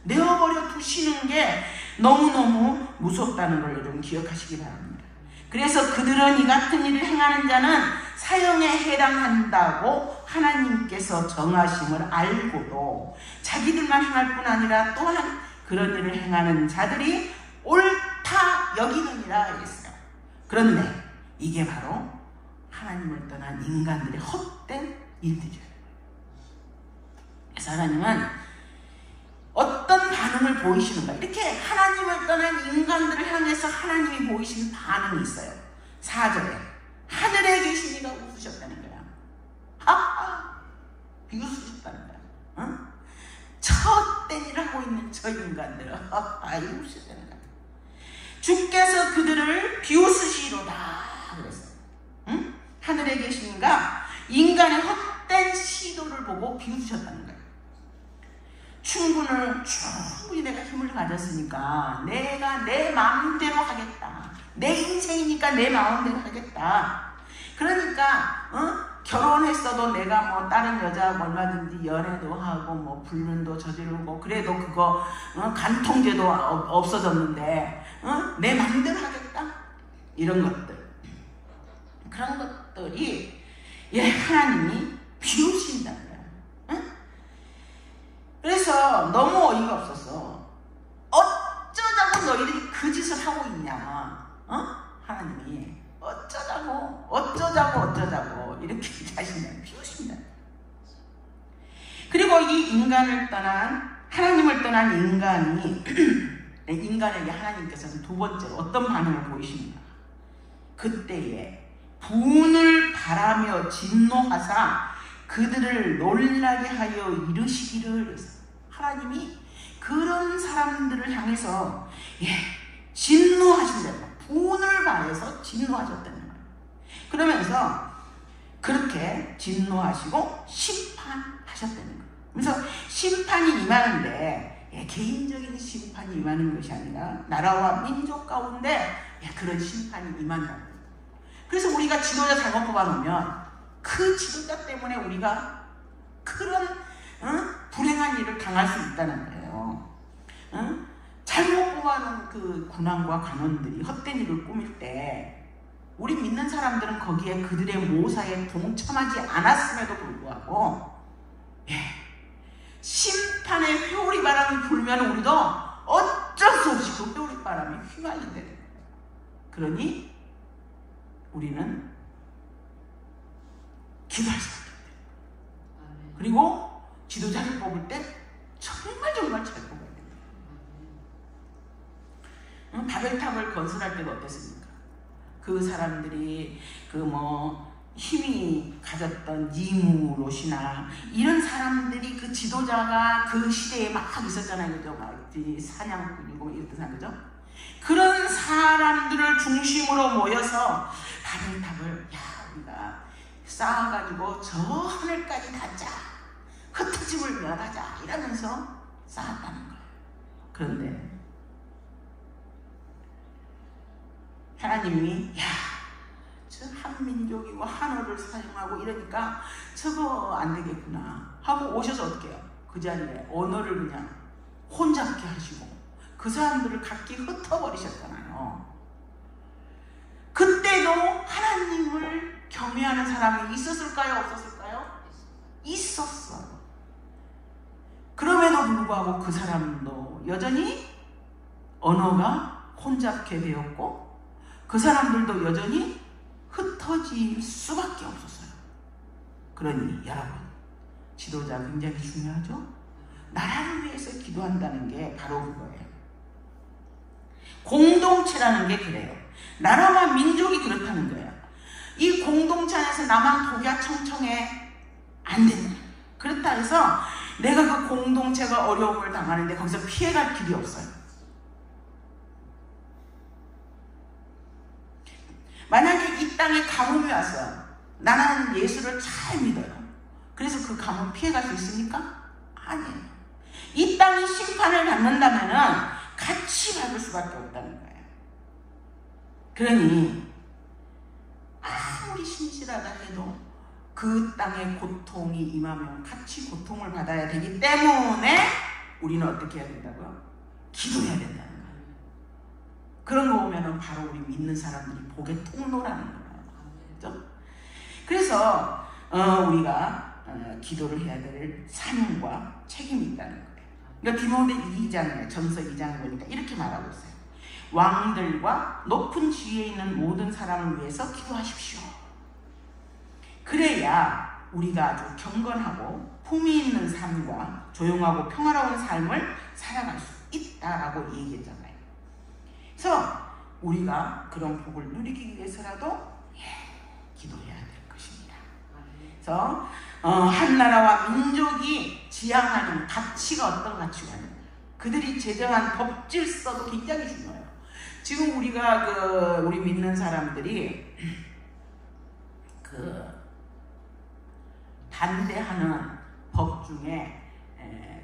내어버려 두시는 게 너무너무 무섭다는 걸 여러분 기억하시기 바랍니다. 그래서 그들은 이 같은 일을 행하는 자는 사형에 해당한다고 하나님께서 정하심을 알고도 자기들만 행할 뿐 아니라 또한 그런 일을 행하는 자들이 옳다 여기느니라 했어요. 그런데 이게 바로 하나님을 떠난 인간들의 헛된 일들이에요. 그래서 하나님은 어떤 반응을 보이시는가? 이렇게 하나님을 떠난 인간들을 향해서 하나님이 보이시는 반응이 있어요. 4절에 하늘에 계신 이가 웃으셨다는 거야. 하하 비웃으셨다는 거야. 응? 헛된 일을 하고 있는 저 인간들은 하하 웃으셨다는 거야. 주께서 그들을 비웃으시로다 그랬어요. 응? 하늘에 계신 이가 인간의 헛된 시도를 보고 비웃으셨다는 거야. 충분히 내가 힘을 가졌으니까 내가 내 마음대로 하겠다. 내 인생이니까 내 마음대로 하겠다. 그러니까 결혼했어도 내가 뭐 다른 여자하고 얼마든지 연애도 하고 뭐 불륜도 저지르고 그래도 그거 간통죄도 없어졌는데 내 마음대로 하겠다. 이런 것들 그런 것들이 하나님이 비우신다는 거야. 그래서 너무 어이가 없어서 어쩌자고 너희들이 그 짓을 하고 있냐. 하나님이 어쩌자고 이렇게 자신을 비우십니다. 그리고 이 인간을 떠난 하나님을 떠난 인간에게 하나님께서는 두 번째로 어떤 반응을 보이십니까? 그때에 분을 바라며 진노하사 그들을 놀라게 하여 이르시기를 해서 하나님이 그런 사람들을 향해서 진노하신다는 거예요. 분을 발해서 진노하셨다는 거예요. 그러면서 그렇게 진노하시고 심판하셨다는 거예요. 그래서 심판이 임하는데 개인적인 심판이 임하는 것이 아니라 나라와 민족 가운데 그런 심판이 임한다는 거예요. 그래서 우리가 지도자 잘못 뽑아놓으면 그 지도자 때문에 우리가 그런 불행한 일을 당할 수 있다는 거예요. 잘못 뽑아놓은 그 군왕과 관원들이 헛된 일을 꾸밀 때 우리 믿는 사람들은 거기에 그들의 모사에 동참하지 않았음에도 불구하고 심판의 회오리 바람이 불면 우리도 어쩔 수 없이 그 회오리 바람에 휘말리게 돼요. 그러니 우리는 기도할 수밖에 없대요. 그리고 지도자를 뽑을 때 정말 잘 뽑아야 됩니다. 바벨탑을 건설할 때도 어땠습니까? 그 사람들이 힘이 가졌던 니무롯이나 이런 사람들이 그 지도자가 그 시대에 막 있었잖아요. 그죠? 막 사냥꾼이고 이랬던 사람, 그죠? 그런 사람들을 중심으로 모여서 바벨탑을 우리가 쌓아가지고 저 하늘까지 가자, 흩어짐을 면하자 이러면서 쌓았다는 거예요. 그런데 하나님이 야, 저 한민족이고 한어를 사용하고 이러니까 저거 안 되겠구나 하고 오셔서 어떻게 해요? 그 자리에 언어를 그냥 혼잡게 하시고 그 사람들을 각기 흩어버리셨잖아요. 그때도 하나님을 경외하는 사람이 있었을까요? 없었을까요? 있었어요. 그럼에도 불구하고 그 사람도 여전히 언어가 혼잡게 되었고 그 사람들도 여전히 흩어질 수밖에 없었어요. 그러니 여러분, 지도자 굉장히 중요하죠? 나라를 위해서 기도한다는 게 바로 그거예요. 공동체라는 게 그래요. 나라와 민족이 그렇다는 거예요. 이 공동체 안에서 나만 독야청청해 안 된다. 그렇다 해서 내가 그 공동체가 어려움을 당하는데 거기서 피해갈 길이 없어요. 만약에 이 땅에 가뭄이 왔어요. 나는 예수를 잘 믿어요. 그래서 그 가뭄 피해갈 수 있습니까? 아니에요. 이 땅이 심판을 받는다면 같이 받을 수밖에 없다는 거예요. 그러니 아무리 신실하다 해도 그 땅에 고통이 임하면 같이 고통을 받아야 되기 때문에 우리는 어떻게 해야 된다고요? 기도해야 된다는 거예요. 그런 거 보면 바로 우리 믿는 사람들이 복의 통로라는 거예요. 그렇죠? 그래서 우리가 기도를 해야 될 사명과 책임이 있다는 거예요. 그러니까 디모데 2장에 전서 2장에 보니까 이렇게 말하고 있어요. 왕들과 높은 지위에 있는 모든 사람을 위해서 기도하십시오. 그래야 우리가 아주 경건하고 품위 있는 삶과 조용하고 평화로운 삶을 살아갈 수 있다라고 얘기했잖아요. 그래서 우리가 그런 복을 누리기 위해서라도 기도해야 될 것입니다. 그래서 한 나라와 민족이 지향하는 가치가 어떤 가치관이에요? 그들이 제정한 법 질서도 굉장히 중요해요. 지금 우리가 우리 믿는 사람들이 반대하는 법 중에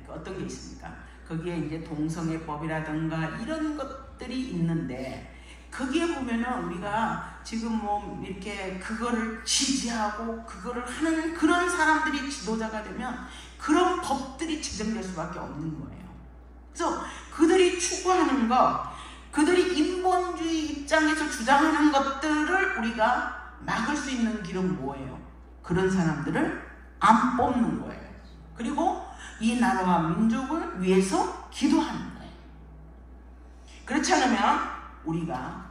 어떤 게 있습니까? 거기에 이제 동성애법이라든가 이런 것들이 있는데 거기에 보면은 우리가 지금 뭐 이렇게 그거를 지지하고 그거를 하는 그런 사람들이 지도자가 되면 그런 법들이 제정될 수밖에 없는 거예요. 그래서 그들이 추구하는 것, 그들이 인본주의 입장에서 주장하는 것들을 우리가 막을 수 있는 길은 뭐예요? 그런 사람들을 안 뽑는 거예요. 그리고 이 나라와 민족을 위해서 기도하는 거예요. 그렇지 않으면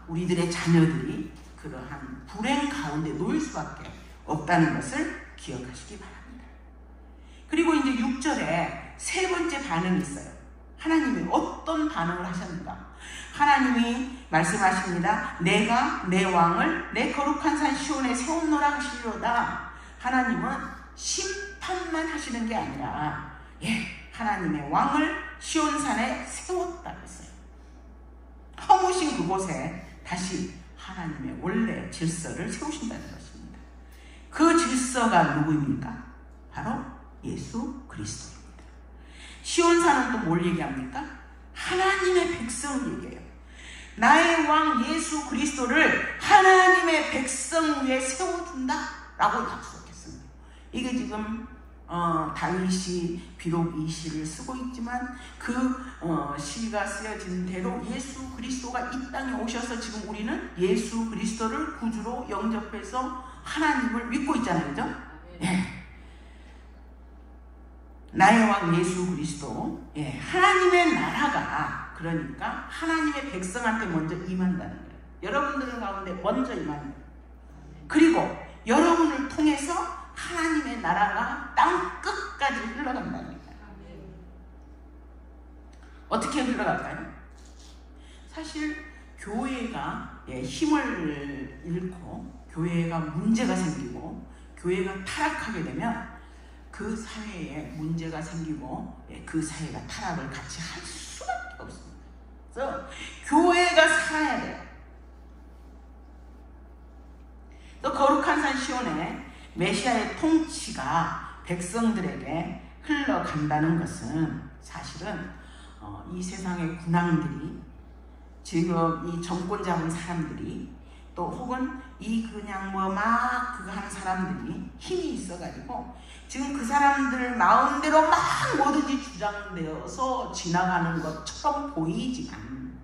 우리들의 자녀들이 그러한 불행 가운데 놓일 수밖에 없다는 것을 기억하시기 바랍니다. 그리고 이제 6절에 세 번째 반응이 있어요. 하나님이 어떤 반응을 하셨는가? 하나님이 말씀하십니다. 내가 내 왕을 내 거룩한 산 시온에 세웠노라 하시리로다. 하나님은 심판만 하시는 게 아니라 하나님의 왕을 시온산에 세웠다 했어요. 허무신 그곳에 다시 하나님의 원래 질서를 세우신다는 것입니다. 그 질서가 누구입니까? 바로 예수 그리스도입니다. 시온산은 또 뭘 얘기합니까? 하나님의 백성을 얘기해요. 나의 왕 예수 그리스도를 하나님의 백성 위에 세워준다 라고 약속했습니다. 이게 지금 다윗이 비록 이 시를 쓰고 있지만 그 시가 쓰여진 대로 예수 그리스도가 이 땅에 오셔서 지금 우리는 예수 그리스도를 구주로 영접해서 하나님을 믿고 있잖아요. 그죠? 나의 왕 예수 그리스도, 하나님의 나라가 그러니까 하나님의 백성한테 먼저 임한다는 거예요. 여러분들 가운데 먼저 임하는 거예요. 그리고 여러분을 통해서 하나님의 나라가 땅 끝까지 흘러간다는 거예요. 어떻게 흘러갈까요? 사실 교회가 힘을 잃고 교회가 문제가 생기고 교회가 타락하게 되면 그 사회에 문제가 생기고 그 사회가 타락을 같이 할 수밖에 없습니다. 그래서 교회가 살아야 돼요. 또 거룩한 산 시온에 메시아의 통치가 백성들에게 흘러간다는 것은 사실은 이 세상의 군왕들이 지금 이 정권 잡은 사람들이 또 혹은 이 그냥 뭐 막 그거 하는 사람들이 힘이 있어가지고 지금 그 사람들 마음대로 막 뭐든지 주장되어서 지나가는 것처럼 보이지만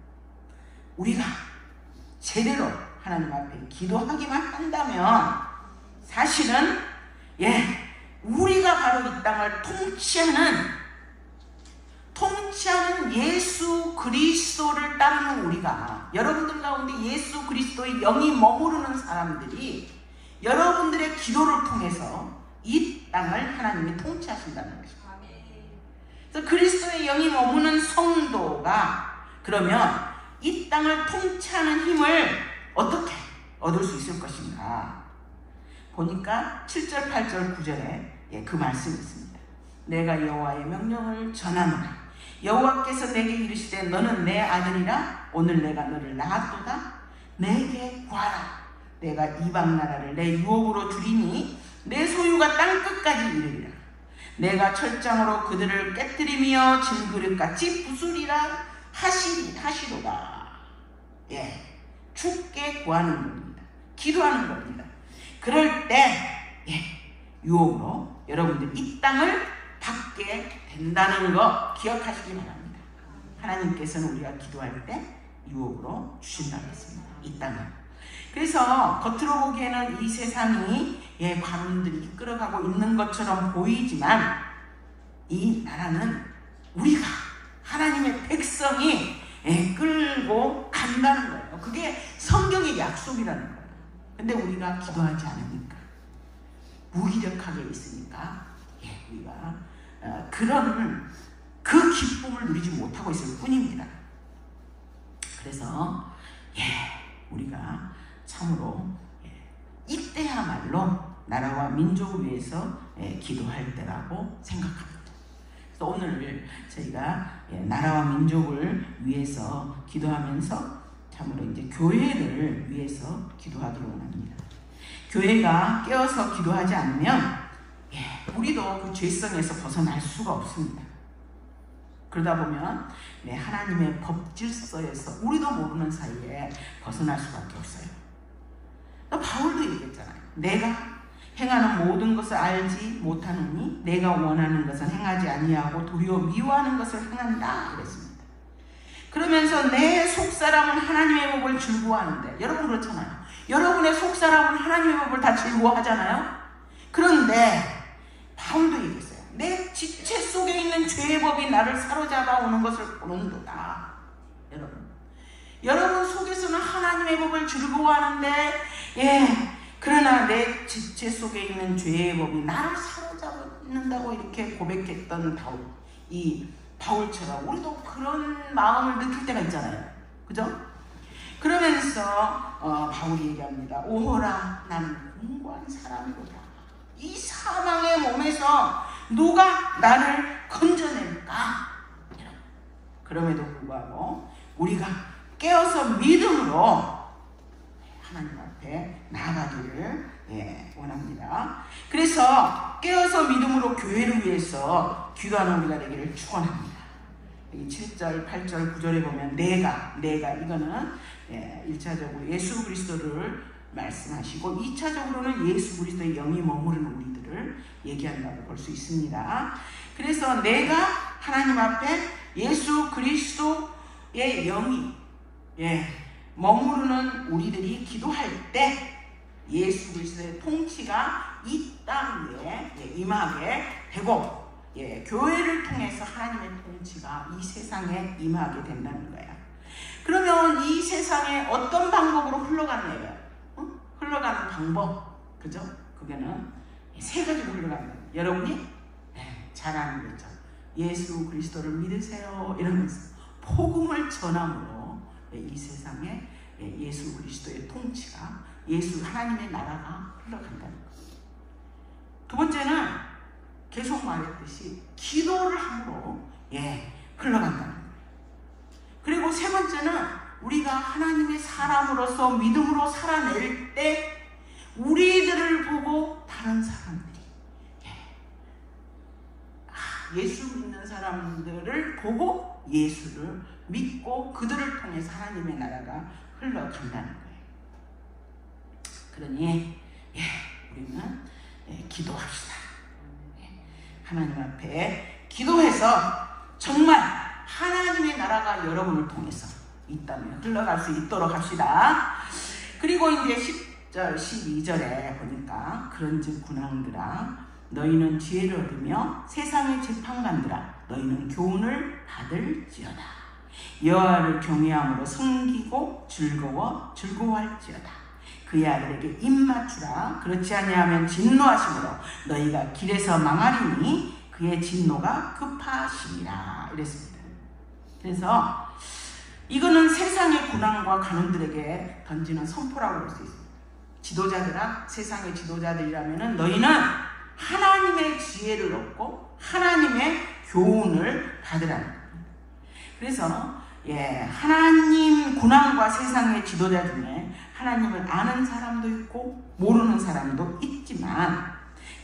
우리가 제대로 하나님 앞에 기도하기만 한다면 사실은 우리가 바로 이 땅을 통치하는 예수 그리스도를 따르는 우리가, 여러분들 가운데 예수 그리스도의 영이 머무르는 사람들이 여러분들의 기도를 통해서 이 땅을 하나님이 통치하신다는 것입니다. 그래서 그리스도의 영이 머무는 성도가 그러면 이 땅을 통치하는 힘을 어떻게 얻을 수 있을 것인가 보니까 7절, 8절, 9절에 그 말씀이 있습니다. 내가 여호와의 명령을 전하노라. 여호와께서 내게 이르시되 너는 내 아들이라. 오늘 내가 너를 낳았도다. 내게 구하라. 내가 이방 나라를 내 유업으로 주리니 내 소유가 땅 끝까지 이르리라. 내가 철장으로 그들을 깨뜨리며 진그릇같이 부수리라 하시도다. 주께 구하는 겁니다. 기도하는 겁니다. 그럴 때 유업으로 여러분들 이 땅을 받게 된다는 거 기억하시기 바랍니다. 하나님께서는 우리가 기도할 때 유업으로 주신다고 했습니다. 이 땅을. 그래서 겉으로 보기에는 이 세상이 관원들이 이끌어가고 있는 것처럼 보이지만 이 나라는 우리가 하나님의 백성이 끌고 간다는 거예요. 그게 성경의 약속이라는 거예요. 근데 우리가 기도하지 않으니까, 무기력하게 있으니까 우리가 그런 그 기쁨을 누리지 못하고 있을 뿐입니다. 그래서 우리가 참으로 이때야말로 나라와 민족을 위해서 기도할 때라고 생각합니다. 그래서 오늘 저희가 나라와 민족을 위해서 기도하면서 참으로 이제 교회를 위해서 기도하기로 합니다. 교회가 깨어서 기도하지 않으면 우리도 그 죄성에서 벗어날 수가 없습니다. 그러다 보면 하나님의 법 질서에서 우리도 모르는 사이에 벗어날 수밖에 없어요. 바울도 얘기했잖아요. 내가 행하는 모든 것을 알지 못하느니 내가 원하는 것은 행하지 아니하고 도리어 미워하는 것을 행한다 그랬습니다. 그러면서 내 속사람은 하나님의 법을 즐거워하는데, 여러분 그렇잖아요. 여러분의 속사람은 하나님의 법을 다 즐거워하잖아요. 그런데 바울도 얘기했어요. 내 지체 속에 있는 죄의 법이 나를 사로잡아 오는 것을 보는도다. 여러분 속에서는 하나님의 법을 즐거워하는데 그러나 내 지체 속에 있는 죄의 법이 나를 사로잡는다고 이렇게 고백했던 바울처럼 우리도 그런 마음을 느낄 때가 있잖아요. 그죠? 그러면서 바울이 얘기합니다. 오호라, 나는 공고한 사람이로다. 이 사망의 몸에서 누가 나를 건져낼까? 그럼에도 불구하고 우리가 깨어서 믿음으로 하나님 앞에 나아가기를 원합니다. 그래서 깨어서 믿음으로 교회를 위해서 기도하는 우리가 되기를 축원합니다. 여기 7절, 8절, 9절에 보면 내가 이거는 1차적으로 예수 그리스도를 말씀하시고 2차적으로는 예수 그리스도의 영이 머무르는 우리들을 얘기한다고 볼 수 있습니다. 그래서 내가 하나님 앞에 예수 그리스도의 영이 머무르는 우리들이 기도할 때 예수 그리스도의 통치가 이 땅에 임하게 되고 교회를 통해서 하나님의 통치가 이 세상에 임하게 된다는 거예요. 그러면 이 세상에 어떤 방법으로 흘러가는 거예요? 흘러가는 방법, 그죠? 그게는 세 가지로 흘러가는 거예요. 여러분이 잘 아는 거죠. 예수 그리스도를 믿으세요 이러면서 복음을 전함으로 이 세상에 예수 그리스도의 통치가, 예수 하나님의 나라가 흘러간다는 거예요. 두 번째는 계속 말했듯이 기도를 함으로 흘러간다는 거예요. 그리고 세 번째는 우리가 하나님의 사람으로서 믿음으로 살아낼 때 우리들을 보고 다른 사람들이 예수 믿는 사람들을 보고 예수를 믿고 그들을 통해서 하나님의 나라가 흘러간다는 거예요. 그러니 우리는 기도합시다. 하나님 앞에 기도해서 정말 하나님의 나라가 여러분을 통해서 이 땅에 흘러갈 수 있도록 합시다. 그리고 이제 10절 12절에 보니까 그런즉 군왕들아 너희는 지혜를 얻으며 세상의 재판관들아 너희는 교훈을 받을지어다. 여호와를 경외함으로 섬기고 즐거워할지어다. 그의 아들에게 입맞추라. 그렇지 아니하면 진노하심으로 너희가 길에서 망하리니 그의 진노가 급하시니라. 이랬습니다. 그래서 이거는 세상의 군왕과 간원들에게 던지는 선포라고 할 수 있습니다. 지도자들아, 세상의 지도자들이라면 너희는 하나님의 지혜를 얻고 하나님의 교훈을 받으라는 겁니다. 그래서 하나님 군왕과 세상의 지도자 중에 하나님을 아는 사람도 있고 모르는 사람도 있지만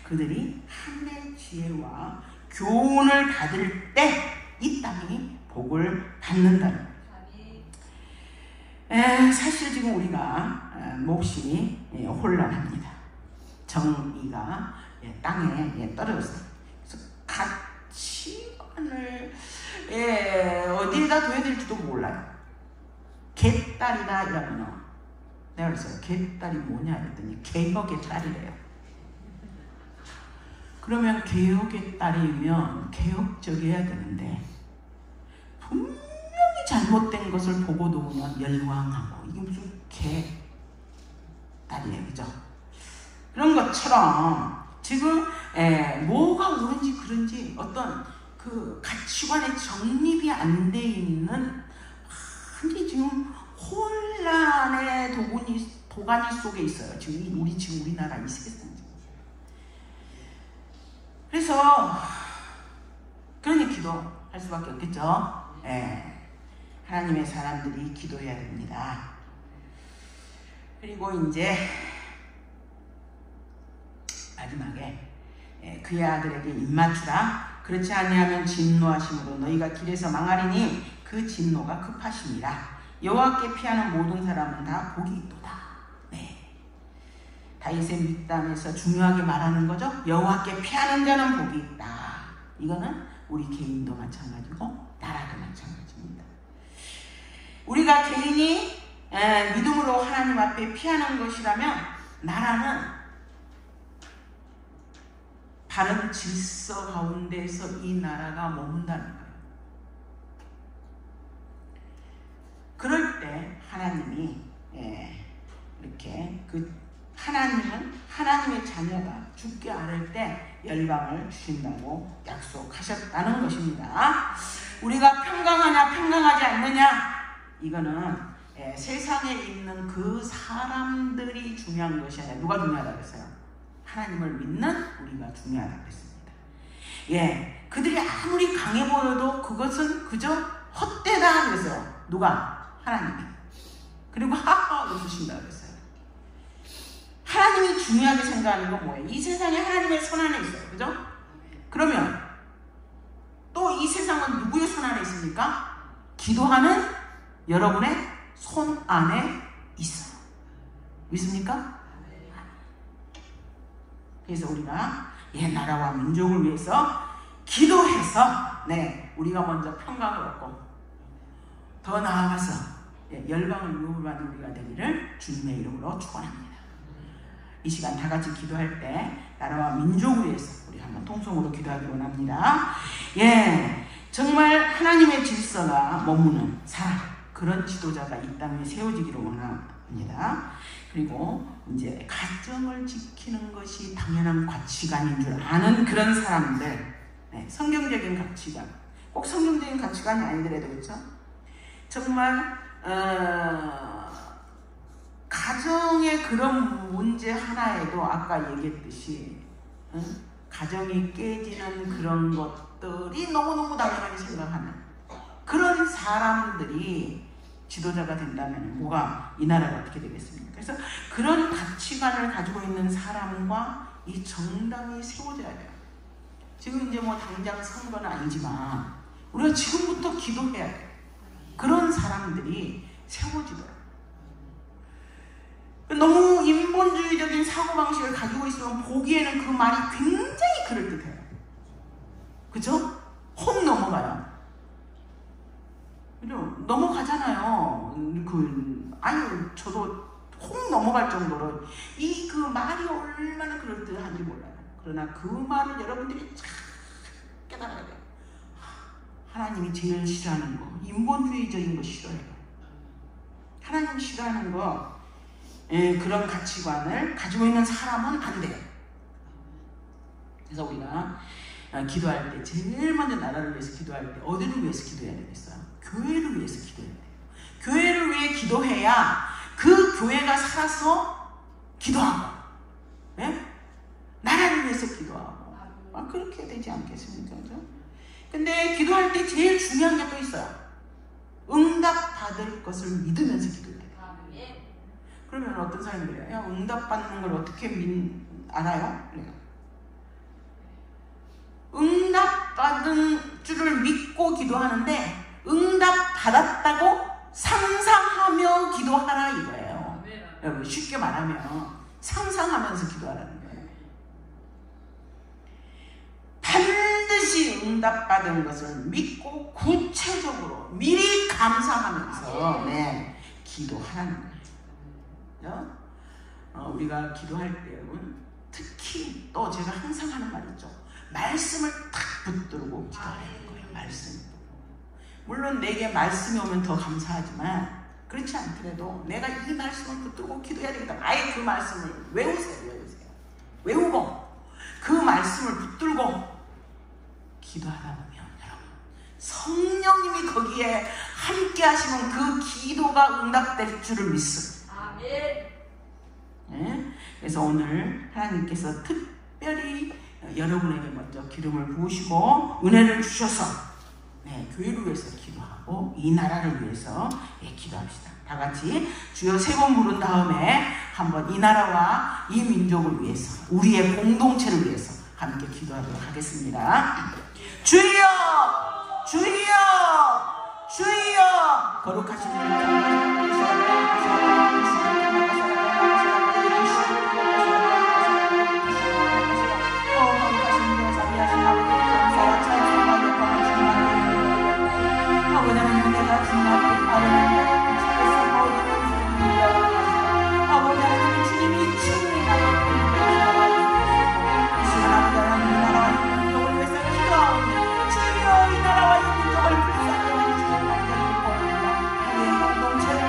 그들이 하나님의 지혜와 교훈을 받을 때 이 땅이 복을 받는다는 거예요. 사실 지금 우리가 몹시 혼란합니다. 정의가 땅에 떨어졌어요. 그래서 가치관을 어디에다 둬야 될지도 몰라요. 개딸이다 이러면 내가 그랬어요. 개딸이 뭐냐 했더니 개혁의 딸이래요. 그러면 개혁의 딸이면 개혁적이어야 되는데 분명히 잘못된 것을 보고도 그냥 열광하고 이게 무슨 개딸이에요. 그죠? 그런 것처럼 지금 뭐가 옳은지 그런지 어떤 그 가치관의 정립이 안 돼 있는 완전히 지금 혼란의 도가니 속에 있어요. 지금 우리나라 이 세상. 그래서 그러니 기도할 수밖에 없겠죠. 하나님의 사람들이 기도해야 됩니다. 그리고 이제 마지막에 그의 아들에게 입맞추라. 그렇지 아니하면 진노하심으로 너희가 길에서 망하리니 그 진노가 급하심이라. 여호와께 피하는 모든 사람은 다 복이 있도다. 다윗의 밑담에서 중요하게 말하는 거죠. 여호와께 피하는 자는 복이 있다. 이거는 우리 개인도 마찬가지고 나라도 마찬가지입니다. 우리가 개인이 믿음으로 하나님 앞에 피하는 것이라면 나라는 바른 질서 가운데서 이 나라가 머문다는 거예요. 그럴 때 하나님이 이렇게 하나님은 하나님의 자녀가 죽게 않을 때 열방을 주신다고 약속하셨다는 것입니다. 우리가 평강하냐 평강하지 않느냐 이거는 세상에 있는 그 사람들이 중요한 것이 아니라 누가 중요하다고 했어요? 하나님을 믿는 우리가 중요하다고 했습니다. 그들이 아무리 강해 보여도 그것은 그저 헛되다 그랬어요. 누가? 하나님이. 그리고 하하 웃으신다고 그랬어요. 하나님이 중요하게 생각하는 건 뭐예요? 이 세상에 하나님의 손 안에 있어요. 그죠? 그러면 또 이 세상은 누구의 손 안에 있습니까? 기도하는 여러분의 손 안에 있어요. 믿습니까? 그래서 우리가 나라와 민족을 위해서 기도해서 우리가 먼저 평강을 얻고 더 나아가서 열방을 유업하는 우리가 되기를 주님의 이름으로 축원합니다. 이 시간 다 같이 기도할 때 나라와 민족을 위해서 우리 한번 통성으로 기도하기 원합니다. 정말 하나님의 질서가 머무는 사람, 그런 지도자가 이 땅에 세워지기를 원합니다. 그리고 이제 가정을 지키는 것이 당연한 가치관인 줄 아는 그런 사람들, 성경적인 가치관, 꼭 성경적인 가치관이 아니더라도 그렇죠? 정말 가정의 그런 문제 하나에도 아까 얘기했듯이 가정이 깨지는 그런 것들이 너무너무 당연하게 생각하는 그런 사람들이 지도자가 된다면 뭐가 이 나라가 어떻게 되겠습니까? 그래서 그런 가치관을 가지고 있는 사람과 이 정당이 세워져야 돼요. 지금 이제 뭐 당장 선거는 아니지만 우리가 지금부터 기도해야 돼요. 그런 사람들이 세워지더라고요. 너무 인본주의적인 사고방식을 가지고 있으면 보기에는 그 말이 굉장히 그럴듯해요. 그죠? 혹 넘어가요. 그죠? 넘어가잖아요. 아니, 저도 혹 넘어갈 정도로 그 말이 얼마나 그럴듯한지 몰라요. 그러나 그 말을 여러분들이 잘 깨달아야 돼요. 하나님이 제일 싫어하는 거, 인본주의적인 거 싫어해요. 하나님이 싫어하는 거, 그런 가치관을 가지고 있는 사람은 안 돼요. 그래서 우리가 기도할 때 제일 먼저 나라를 위해서 기도할 때 어디를 위해서 기도해야 되겠어요? 교회를 위해서 기도해야 돼요. 교회를 위해 기도해야 그 교회가 살아서 기도하고, 예? 나라를 위해서 기도하고, 그렇게 되지 않겠습니까? 그죠? 근데 기도할 때 제일 중요한 게 또 있어요. 응답 받을 것을 믿으면서 기도해야 돼요. 그러면 어떤 사람이 그래요? 야, 응답 받는 걸 어떻게 알아요? 그래요. 응답 받은 줄을 믿고 기도하는데 응답 받았다고 상상하며 기도하라 이거예요. 여러분 쉽게 말하면 상상하면서 기도하라는 거예요. 반드시 응답받은 것을 믿고 구체적으로 미리 감사하면서 기도하라는 거예요. 우리가 기도할 때 특히 또 제가 항상 하는 말 있죠. 말씀을 탁 붙들고 기도하는 거예요. 말씀. 물론 내게 말씀이 오면 더 감사하지만 그렇지 않더라도 내가 이 말씀을 붙들고 기도해야 되겠다. 아예 그 말씀을 외우세요. 외우고 그 말씀을 붙들고 기도하다 보면 여러분 성령님이 거기에 함께 하시면 그 기도가 응답될 줄을 믿습니다. 네? 그래서 오늘 하나님께서 특별히 여러분에게 먼저 기름을 부으시고 은혜를 주셔서 교회를 위해서 기도하고 이 나라를 위해서 기도합시다. 다 같이 주여 세 번 부른 다음에 한번 이 나라와 이 민족을 위해서 우리의 공동체를 위해서 함께 기도하도록 하겠습니다. 주여 주여 주여 거룩하신 주님 주여 이 나라와 이 민족을 불쌍히 여기시고 우리의 공동체를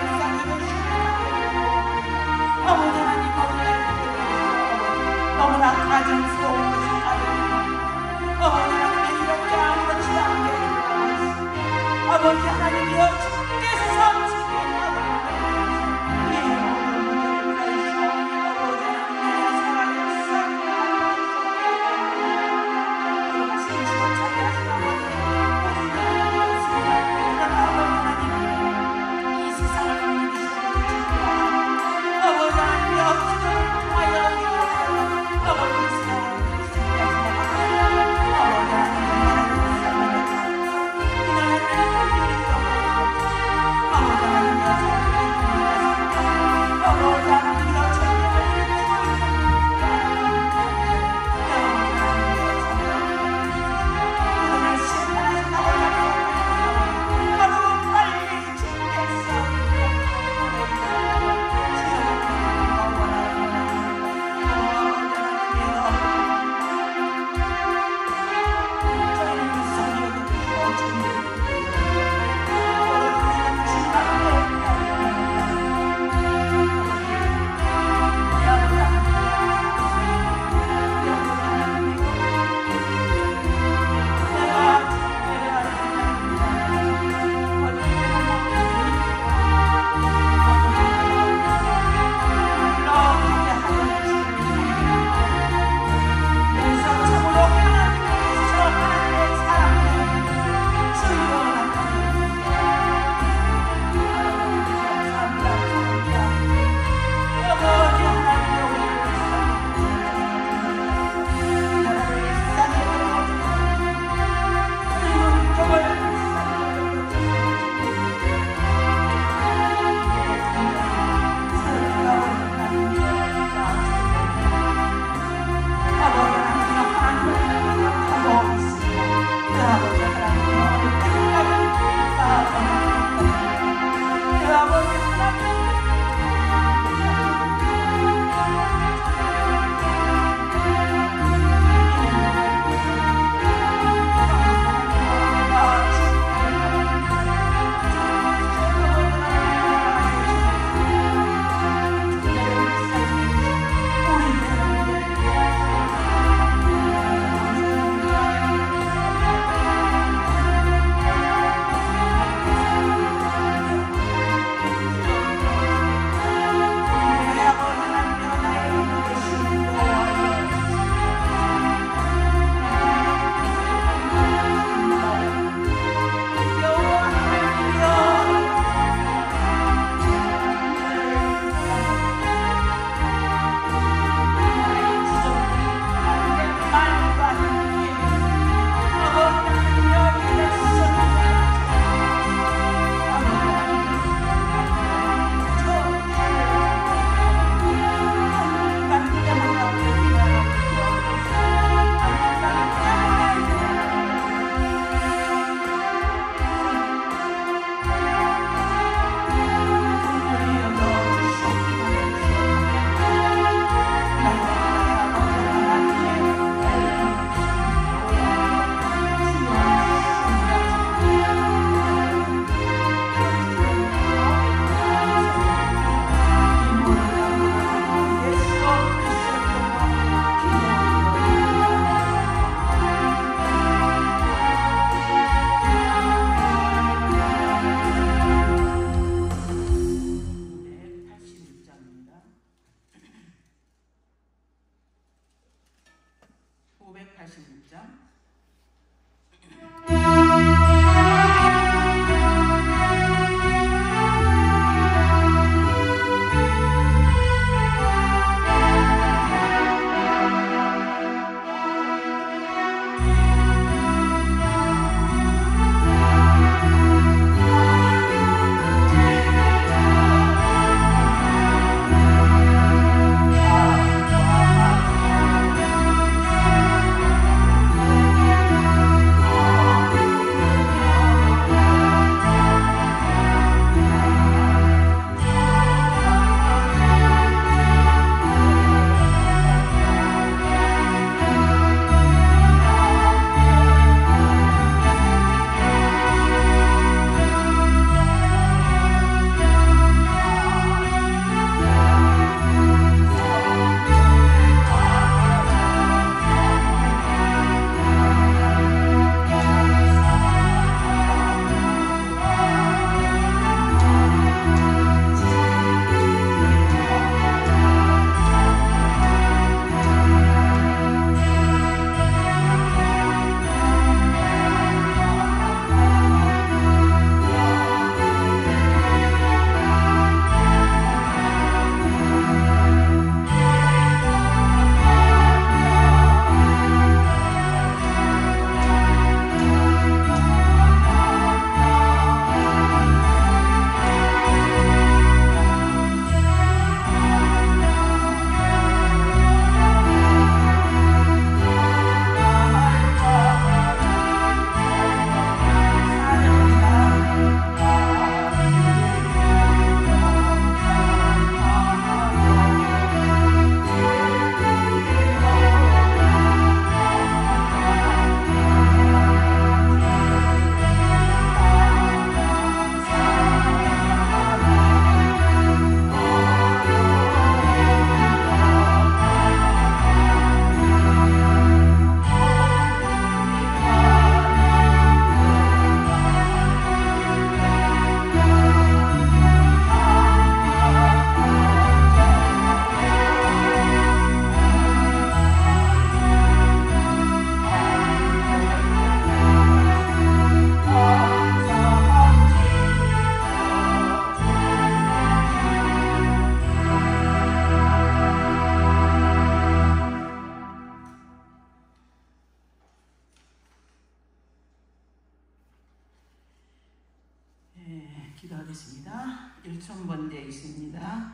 기도하겠습니다. 1,000번째 있습니다.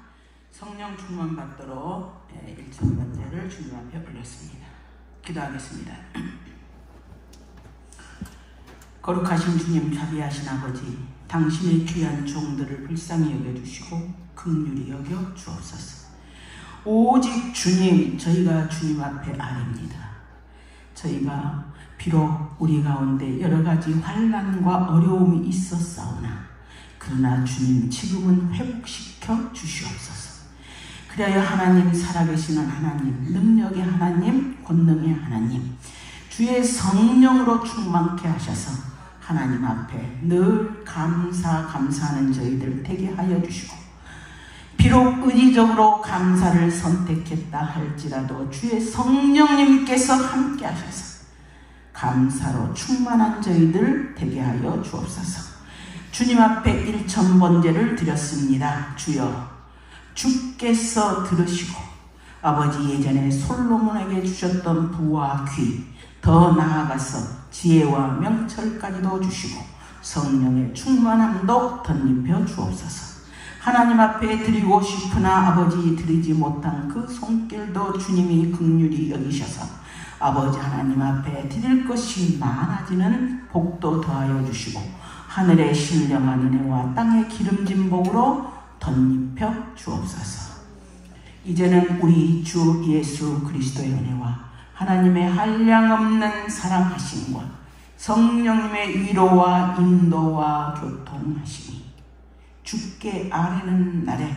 성령 충만 받도록 1,000번째를 주님 앞에 올렸습니다. 기도하겠습니다. 거룩하신 주님, 자비하신 아버지, 당신의 귀한 종들을 불쌍히 여겨주시고 긍휼히 여겨 주옵소서. 오직 주님, 저희가 주님 앞에 아뢰입니다. 저희가 비록 우리 가운데 여러 가지 환난과 어려움이 있었사오나 그러나 주님 지금은 회복시켜 주시옵소서. 그래야 하나님, 살아계시는 하나님, 능력의 하나님, 권능의 하나님, 주의 성령으로 충만케 하셔서 하나님 앞에 늘 감사하는 저희들 되게 하여 주시고, 비록 의지적으로 감사를 선택했다 할지라도 주의 성령님께서 함께 하셔서 감사로 충만한 저희들 되게 하여 주옵소서. 주님 앞에 일천번제를 드렸습니다. 주여, 주께서 들으시고 아버지 예전에 솔로몬에게 주셨던 부와 귀, 더 나아가서 지혜와 명철까지도 주시고 성령의 충만함도 덧입혀 주옵소서. 하나님 앞에 드리고 싶으나 아버지 드리지 못한 그 손길도 주님이 긍휼히 여기셔서 아버지 하나님 앞에 드릴 것이 많아지는 복도 더하여 주시고 하늘의 신령한 은혜와 땅의 기름진 복으로 덧입혀 주옵소서. 이제는 우리 주 예수 그리스도의 은혜와 하나님의 한량없는 사랑하심과 성령님의 위로와 인도와 교통하심이 주께 아뢰는 날에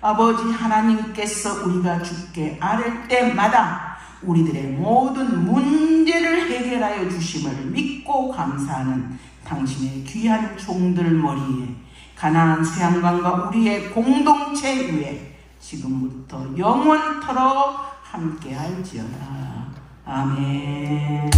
아버지 하나님께서 우리가 주께 아뢰 때마다 우리들의 모든 문제를 해결하여 주심을 믿고 감사하는 당신의 귀한 종들 머리에 가나안 수양관과 우리의 공동체 위에 지금부터 영원토록 함께할지어다. 아멘.